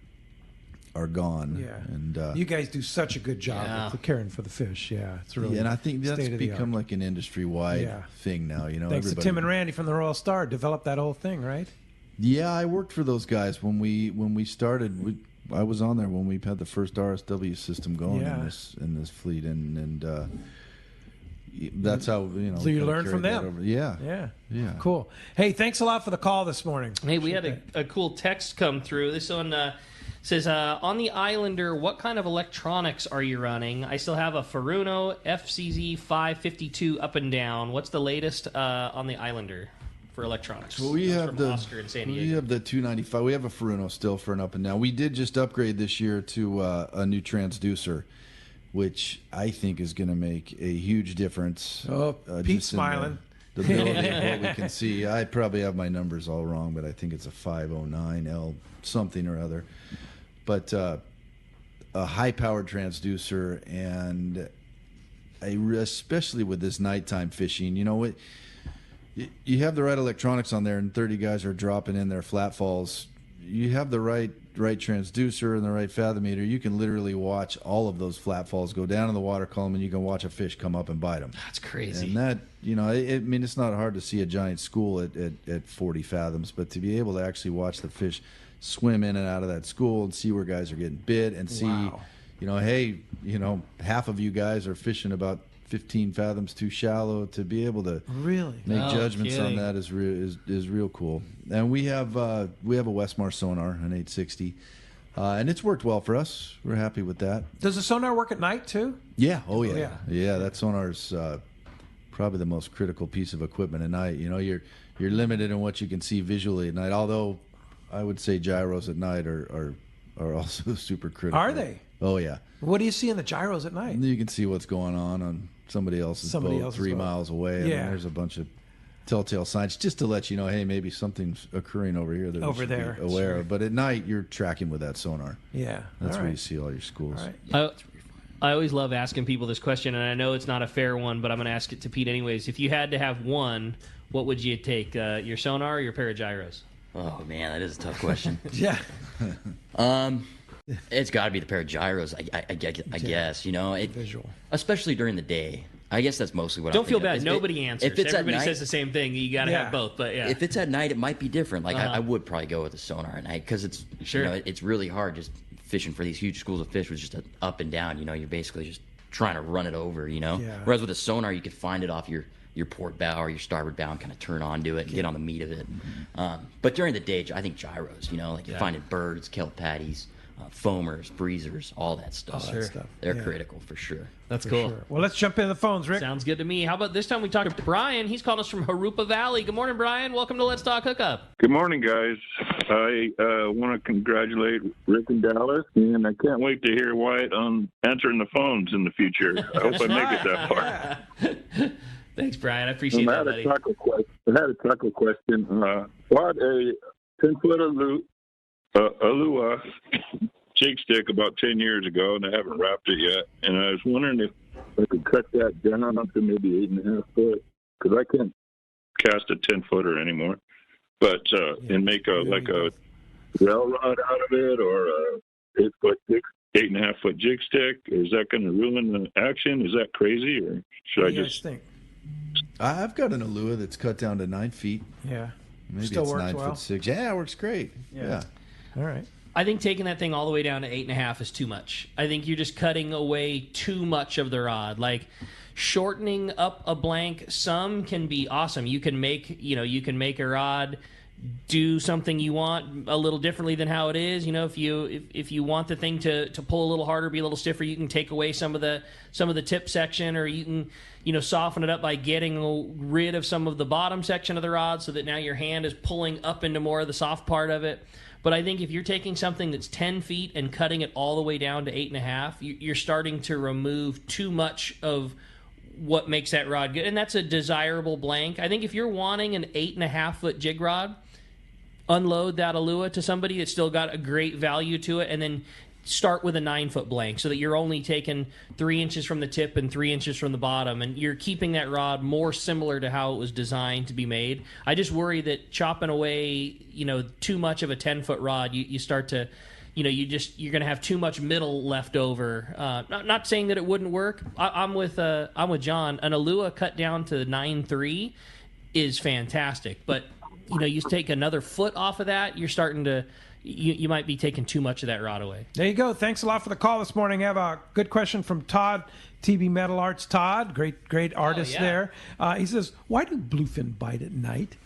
are gone. Yeah, and you guys do such a good job of caring for the fish. Yeah, it's really and I think that's become like an industry-wide thing now. Thanks to Tim and Randy from the Royal Star developed that whole thing, right? Yeah, I worked for those guys when we started. I was on there when we had the first RSW system going in this fleet, and that's how So you learned from them. Yeah. Cool. Hey, thanks a lot for the call this morning. Hey, we had a cool text come through. This one says, on the Islander, what kind of electronics are you running? I still have a Furuno FCZ 552 up and down. What's the latest on the Islander for electronics? Well, we have Oscar in San Diego. We have the 295. We have a Furuno still for an up and down. We did just upgrade this year to a new transducer, which I think is going to make a huge difference. Oh, Pete's smiling. The ability of what we can see. I probably have my numbers all wrong, but I think it's a 509L something or other. But a high-powered transducer, and especially with this nighttime fishing, you have the right electronics on there, and 30 guys are dropping in their flat falls. You have the right transducer and the right fathometer. You can literally watch all of those flat falls go down in the water column, and you can watch a fish come up and bite them. That's crazy. And that, it's not hard to see a giant school at 40 fathoms, but to be able to actually watch the fish swim in and out of that school and see where guys are getting bit and see, half of you guys are fishing about 15 fathoms too shallow. To be able to really make judgments on that is real cool. And we have a Westmar sonar, an 860, and it's worked well for us. We're happy with that. Does the sonar work at night too? Yeah. Oh yeah. Yeah. That sonar's probably the most critical piece of equipment at night. You're limited in what you can see visually at night. Although I would say gyros at night are also super critical. Are they? Oh yeah. What do you see in the gyros at night? You can see what's going on somebody else's boat 3 miles away. And there's a bunch of telltale signs just to let you know, hey, maybe something's occurring over here that we should be aware of. But at night, you're tracking with that sonar. Yeah. That's where you see all your schools. All right. I always love asking people this question, and I know it's not a fair one, but I'm going to ask it to Pete anyways. If you had to have one, what would you take? Your sonar or your pair of gyros? Oh, man, that is a tough question. Yeah. It's got to be the pair of gyros, I guess. Visual. Especially during the day. I guess that's mostly what Don't I feel think bad. of. Nobody answers. If it's Everybody at night, says the same thing. You got to have both. But yeah, if it's at night, it might be different. Like I would probably go with the sonar at night because it's it's really hard just fishing for these huge schools of fish with just an up and down. You're basically just trying to run it over. Whereas with a sonar, you could find it off your port bow or your starboard bow and kind of turn onto it and get on the meat of it. But during the day, I think gyros. You're finding birds, kelp patties, foamers, breezers, all that stuff. They're critical for sure. That's cool. Sure. Well, let's jump into the phones, Rick. Sounds good to me. How about this time we talk to Brian? He's calling us from Harupa Valley. Good morning, Brian. Welcome to Let's Talk Hookup. Good morning, guys. I want to congratulate Rick and Dallas, and I can't wait to hear Wyatt on answering the phones in the future. I hope I make it that far. Thanks, Brian. I appreciate that, buddy. I had a tackle question. Bought a 10-foot Alua jig stick about 10 years ago, and I haven't wrapped it yet. And I was wondering if I could cut that down to maybe 8.5 foot, because I can't cast a 10-footer anymore. But and make a rail rod out of it, or a 8.5 foot jig stick. Is that going to ruin the action? Is that crazy, or should I just think? I've got an Alua that's cut down to 9 feet. Yeah. Maybe Still it's works 9'6". Yeah, it works great. Yeah. All right. I think taking that thing all the way down to 8.5 is too much. I think you're just cutting away too much of the rod. Like shortening up a blank, some can be awesome. You can make a rod do something you want a little differently than how it is. If you want the thing to pull a little harder, be a little stiffer, you can take away some of the tip section, or you can soften it up by getting rid of some of the bottom section of the rod, so that now your hand is pulling up into more of the soft part of it. But I think if you're taking something that's 10 feet and cutting it all the way down to 8.5, you're starting to remove too much of what makes that rod good, and that's a desirable blank. I think if you're wanting an 8.5 foot jig rod, unload that Alua to somebody that's still got a great value to it, and then start with a 9 foot blank, so that you're only taking 3 inches from the tip and 3 inches from the bottom, and you're keeping that rod more similar to how it was designed to be made. I just worry that chopping away, too much of a 10 foot rod, you start to, you're going to have too much middle left over. Not saying that it wouldn't work. I'm with John. An Alua cut down to 9.3 is fantastic, but you take another foot off of that, you're starting to. You might be taking too much of that rod away. There you go. Thanks a lot for the call this morning. I have a good question from Todd, TB Metal Arts. Todd, great artist there. He says, why do bluefin bite at night?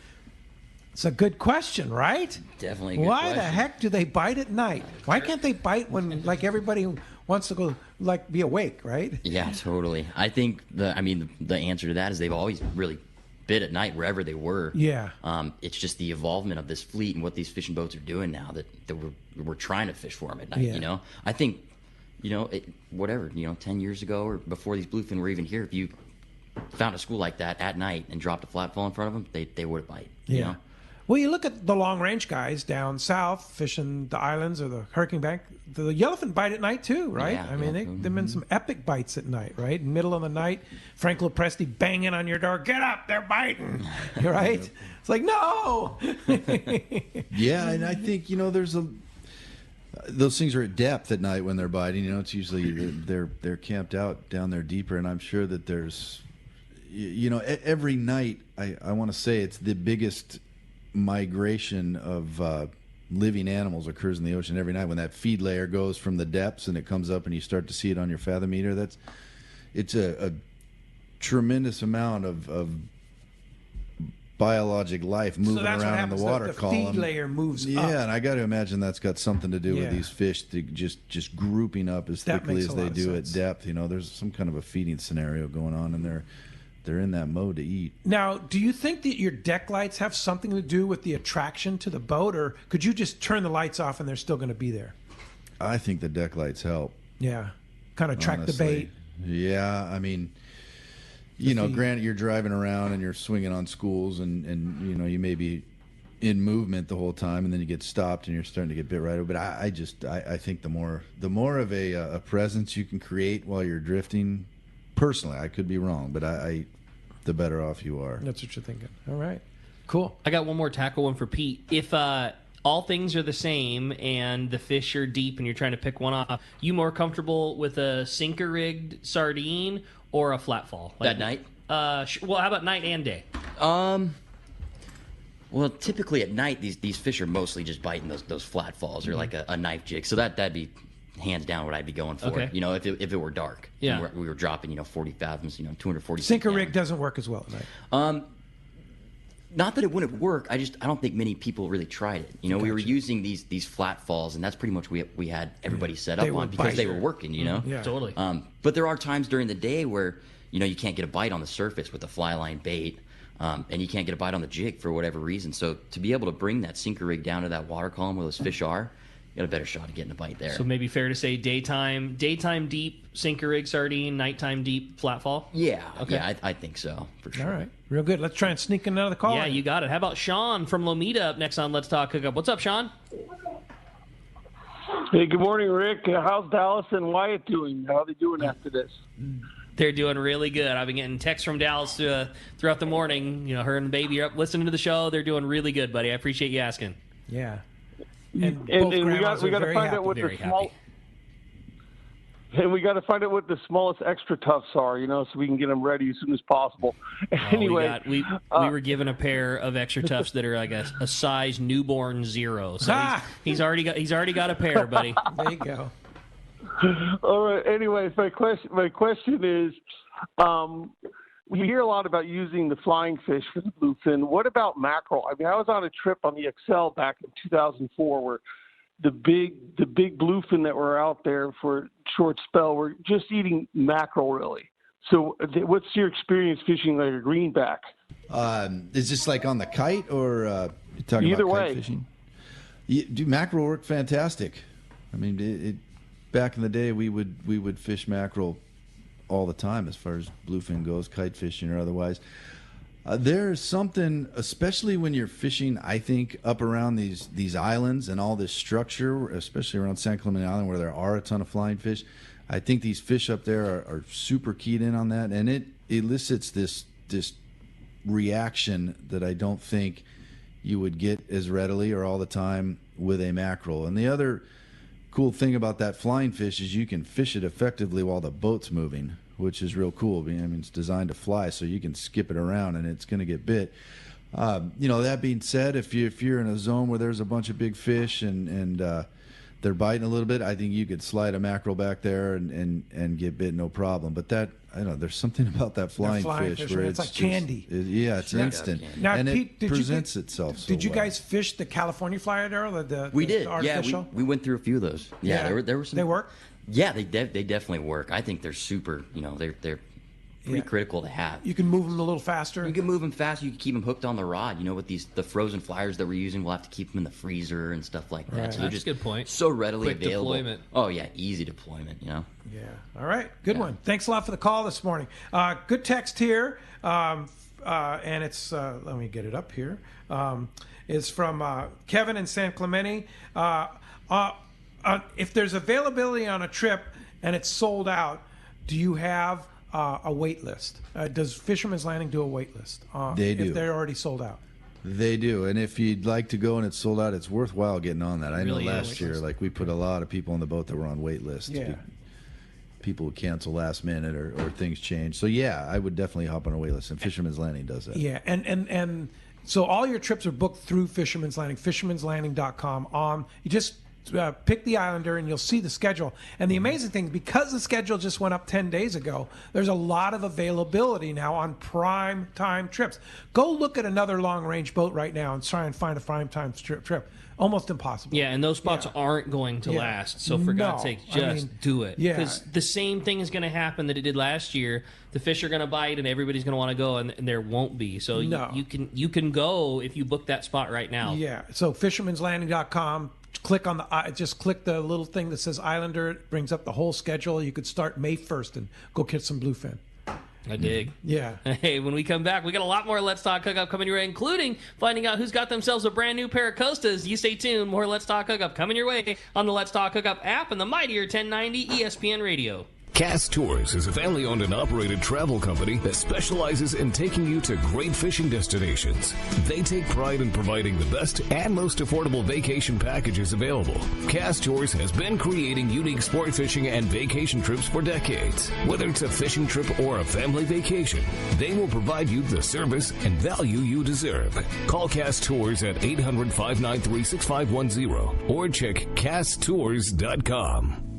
It's a good question, right? Definitely a good Why question. the heck do they bite at night? Why can't they bite when, like, everybody wants to go, like, be awake, right? Yeah, totally. I think the answer to that is they've always really bit at night wherever they were. Yeah. It's just the evolvement of this fleet and what these fishing boats are doing now that we're trying to fish for them at night. Yeah. I think, 10 years ago or before these bluefin were even here, if you found a school like that at night and dropped a flatfall in front of them, they would bite. Yeah. You know? Well, you look at the long-range guys down south fishing the islands or the Hurricane Bank. The yellowfin bite at night too, right? Yeah, I mean, there've been some epic bites at night, right? In the middle of the night, Frank Lopresti banging on your door. Get up, they're biting. Right? It's like, no. Yeah, and I think there's those things are at depth at night when they're biting. It's usually they're camped out down there deeper, and I'm sure that there's every night. I want to say it's the biggest migration of living animals occurs in the ocean every night when that feed layer goes from the depths and it comes up and you start to see it on your fathom meter. It's a tremendous amount of biologic life moving around in the water column. The feed layer moves up. Yeah, and I got to imagine that's got something to do with these fish just grouping up as thickly as they do at depth. There's some kind of a feeding scenario going on, and they're in that mode to eat. Now, do you think that your deck lights have something to do with the attraction to the boat, or could you just turn the lights off and they're still going to be there? I think the deck lights help. Yeah, kind of track the bait. Yeah, I mean, granted, you're driving around and you're swinging on schools, and you may be in movement the whole time, and then you get stopped and you're starting to get bit right over. But I think the more of a presence you can create while you're drifting. Personally, I could be wrong, but the better off you are. That's what you're thinking. All right. Cool. I got one more tackle one for Pete. If all things are the same and the fish are deep and you're trying to pick one off, you more comfortable with a sinker rigged sardine or a flat fall? At night? Well, how about night and day? Well, typically at night, these fish are mostly just biting those flat falls or like a knife jig. So that'd be hands down what I'd be going for. Okay. If it were dark. Yeah. We were dropping 40 fathoms, 240. Sinker rig doesn't work as well at night. Not that it wouldn't work. I don't think many people really tried it. We were using these flat falls, and that's pretty much we had everybody set up on because they were working. Yeah. Totally. But there are times during the day where you can't get a bite on the surface with the fly line bait, and you can't get a bite on the jig for whatever reason. So to be able to bring that sinker rig down to that water column where those fish are, you got a better shot of getting a bite there. So maybe fair to say daytime deep sinker rig sardine, nighttime deep flat fall? Yeah. Okay. Yeah, I think so, for sure. All right. Real good. Let's try and sneak in another call. Yeah, you got it. How about Sean from Lomita up next on Let's Talk Hookup? What's up, Sean? Hey, good morning, Rick. How's Dallas and Wyatt doing? How are they doing after this? They're doing really good. I've been getting texts from Dallas throughout the morning. Her and the baby are up listening to the show. They're doing really good, buddy. I appreciate you asking. Yeah. And we got to find out what the small. And we got to find out what the smallest extra toughs are, so we can get them ready as soon as possible. Anyway, we were given a pair of extra toughs that are, I guess, a size newborn 0. So he's already got a pair, buddy. There you go. All right. Anyways, my question is, we hear a lot about using the flying fish for the bluefin. What about mackerel? I mean, I was on a trip on the Excel back in 2004 where the big bluefin that were out there for a short spell were just eating mackerel, really. So what's your experience fishing like a greenback? Is this like on the kite or you're talking Either about way. kite fishing? Mackerel work fantastic. I mean, back in the day, we would fish mackerel all the time as far as bluefin goes, kite fishing or otherwise. There's something, especially when you're fishing, I think, up around these islands and all this structure, especially around San Clemente Island where there are a ton of flying fish. I think these fish up there are super keyed in on that, and it elicits this reaction that I don't think you would get as readily or all the time with a mackerel. And the other cool thing about that flying fish is you can fish it effectively while the boat's moving, which is real cool. I mean, it's designed to fly, so you can skip it around and it's going to get bit. That being said, if you're in a zone where there's a bunch of big fish and they're biting a little bit, I think you could slide a mackerel back there and get bit no problem. But there's something about that flying fish where it's like candy. It's instant. Now, and Pete, it presents itself so Did you well. guys fish the California flyer arrow? We did. Artificial? We went through a few of those. Yeah. There were some. They work? Yeah, they definitely work. I think they're super. They're pretty critical to have. You can move them a little faster. You can move them faster. You can keep them hooked on the rod. With the frozen flyers that we're using, we'll have to keep them in the freezer and stuff like that. Right. So they're That's just a good point. So readily Quick available. deployment. Oh yeah, easy deployment. Yeah. All right. Good one. Thanks a lot for the call this morning. Good text here, and it's let me get it up here. It's from Kevin in San Clemente. If there's availability on a trip and it's sold out, do you have a wait list? Does Fisherman's Landing do a wait list? They do. If they're already sold out. They do, and if you'd like to go and it's sold out, it's worthwhile getting on that. I know Really, last year, we put a lot of people on the boat that were on wait lists. Yeah. People would cancel last minute or things change. So yeah, I would definitely hop on a wait list, and Fisherman's Landing does that. Yeah, and so all your trips are booked through Fisherman's Landing, fishermanslanding.com. You just pick the Islander and you'll see the schedule. And the amazing thing, because the schedule just went up 10 days ago, there's a lot of availability now on prime time trips. Go look at another long range boat right now and try and find a prime time trip. Almost impossible. Yeah, and those spots aren't going to last. So for God's sake, just do it. Yeah. Because the same thing is going to happen that it did last year. The fish are going to bite, and everybody's going to want to go, and there won't be. So you can go if you book that spot right now. Yeah. So fishermanslanding.com. Click on click the little thing that says Islander. It brings up the whole schedule. You could start May 1st and go catch some bluefin. I dig. Yeah. Hey, when we come back, we got a lot more Let's Talk Hookup coming your way, including finding out who's got themselves a brand new pair of Costas. You stay tuned. More Let's Talk Hookup coming your way on the Let's Talk Hookup app and the mightier 1090 ESPN Radio. Cast Tours is a family-owned and operated travel company that specializes in taking you to great fishing destinations. They take pride in providing the best and most affordable vacation packages available. Cast Tours has been creating unique sport fishing and vacation trips for decades. Whether it's a fishing trip or a family vacation, they will provide you the service and value you deserve. Call Cast Tours at 800-593-6510 or check casttours.com.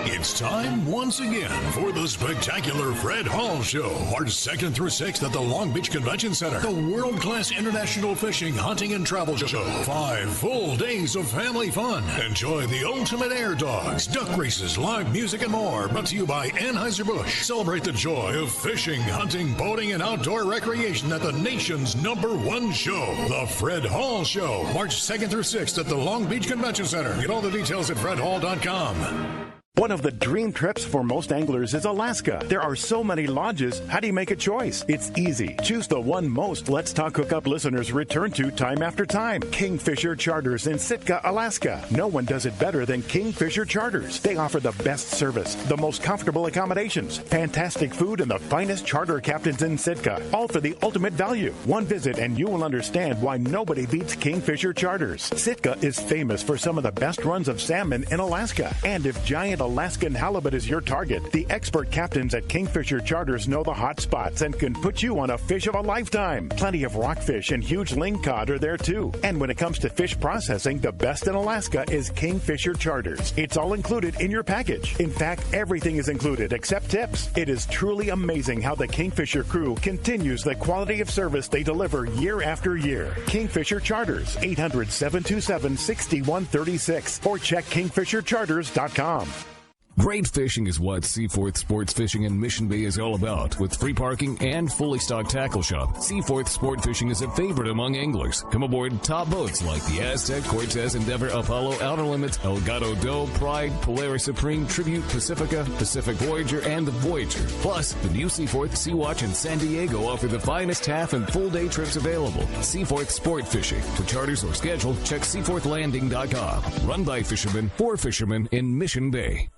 It's time once again for the spectacular Fred Hall Show, March 2nd through 6th at the Long Beach Convention Center. The world-class international fishing, hunting, and travel show. 5 full days of family fun. Enjoy the ultimate air dogs, duck races, live music, and more. Brought to you by Anheuser-Busch. Celebrate the joy of fishing, hunting, boating, and outdoor recreation at the nation's #1 show. The Fred Hall Show, March 2nd through 6th at the Long Beach Convention Center. Get all the details at fredhall.com. One of the dream trips for most anglers is Alaska. There are so many lodges. How do you make a choice? It's easy. Choose the one most Let's Talk Hookup listeners return to time after time. Kingfisher Charters in Sitka, Alaska. No one does it better than Kingfisher Charters. They offer the best service, the most comfortable accommodations, fantastic food, and the finest charter captains in Sitka. All for the ultimate value. One visit and you will understand why nobody beats Kingfisher Charters. Sitka is famous for some of the best runs of salmon in Alaska. And if giant Alaskan halibut is your target, the expert captains at Kingfisher Charters know the hot spots and can put you on a fish of a lifetime. Plenty of rockfish and huge lingcod are there too. And when it comes to fish processing, the best in Alaska is Kingfisher Charters. It's all included in your package. In fact, everything is included except tips. It is truly amazing how the Kingfisher crew continues the quality of service they deliver year after year. Kingfisher Charters, 800-727-6136 or check kingfishercharters.com. Great fishing is what Seaforth Sports Fishing in Mission Bay is all about. With free parking and fully stocked tackle shop, Seaforth Sport Fishing is a favorite among anglers. Come aboard top boats like the Aztec, Cortez, Endeavor, Apollo, Outer Limits, Elgato Doe, Pride, Polaris Supreme, Tribute, Pacifica, Pacific Voyager, and the Voyager. Plus, the new Seaforth, Sea-Watch, and San Diego offer the finest half and full day trips available. Seaforth Sport Fishing. For charters or schedule, check seaforthlanding.com. Run by fishermen for fishermen in Mission Bay.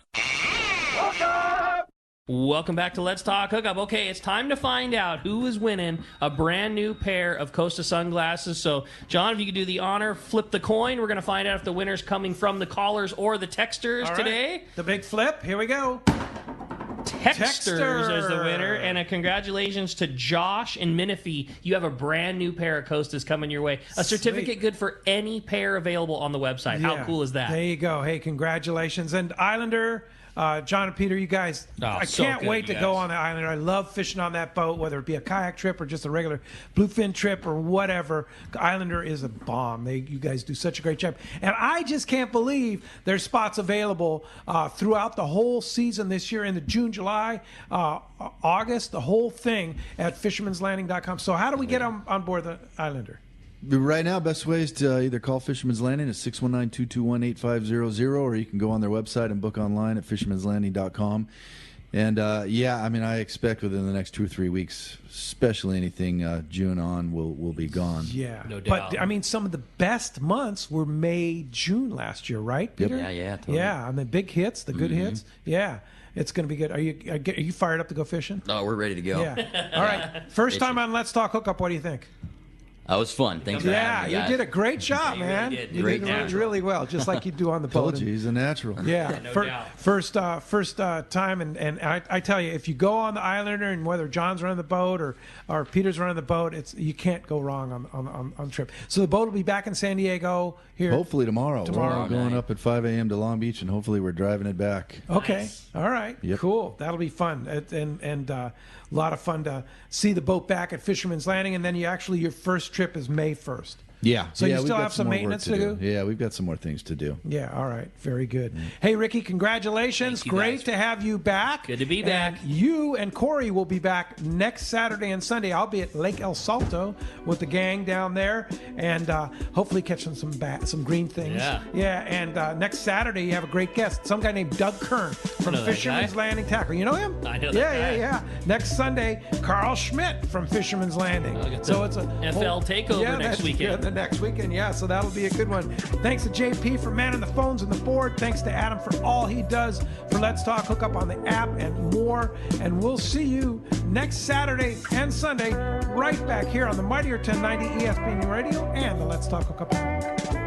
Welcome back to Let's Talk Hookup. Okay, it's time to find out who is winning a brand new pair of Costa sunglasses. So, John, if you could do the honor, flip the coin. We're going to find out if the winner's coming from the callers or the texters today. The big flip. Here we go. Texters is the winner, and a congratulations to Josh and Menifee. You have a brand new pair of Costas coming your way. A certificate good for any pair available on the website. Yeah. How cool is that? There you go. Hey, congratulations. And Islander, John and Peter, you guys, I can't wait to go on the Islander. I love fishing on that boat, whether it be a kayak trip or just a regular bluefin trip or whatever. Islander is a bomb. You guys do such a great job. And I just can't believe there's spots available throughout the whole season this year in the June, July, August, the whole thing at fishermanslanding.com. So how do we get on board the Islander? Right now, best way is to either call Fisherman's Landing at 619-221-8500, or you can go on their website and book online at fishermanslanding.com. And, I expect within the next 2 or 3 weeks, especially anything June on, will be gone. Yeah. No doubt. But, some of the best months were May, June last year, right, Peter? Yeah, totally. Yeah, the big hits, the good hits. Yeah. It's going to be good. Are you fired up to go fishing? No, we're ready to go. Yeah. All right. First time on Let's Talk Hookup. What do you think? That was fun. Thanks for having me, guys. You did a great job, man. Really You did really well, just like you do on the boat. Told you, he's a natural. Yeah, no doubt. First time, and I tell you, if you go on the Islander, and whether John's running the boat or Peter's running the boat, you can't go wrong on trip. So the boat will be back in San Diego here. Hopefully tomorrow. We're going up at 5 a.m. to Long Beach, and hopefully we're driving it back. Okay, Nice. all right, Yep. Cool. That'll be fun, and a lot of fun to see the boat back at Fisherman's Landing, and then your first trip is May 1st. Yeah. So you we've still got have some more maintenance work to do? Yeah, we've got some more things to do. Yeah, all right. Very good. Hey, Ricky, congratulations. Thank you, Great guys. to have you back. Good to be And back. you and Corey will be back next Saturday and Sunday. I'll be at Lake El Salto with the gang down there, and hopefully catching some green things. Yeah. And next Saturday, you have a great guest, some guy named Doug Kern from I know that Fisherman's guy. Landing Tackle. You know him? I know that guy. Yeah. Next Sunday, Carl Schmidt from Fisherman's Landing. So it's a FL takeover next weekend. The next weekend, yeah. So that'll be a good one. Thanks to JP for manning the phones and the board. Thanks to Adam for all he does for Let's Talk Hookup on the app and more. And we'll see you next Saturday and Sunday right back here on the Mightier 1090 ESPN Radio and the Let's Talk Hookup app.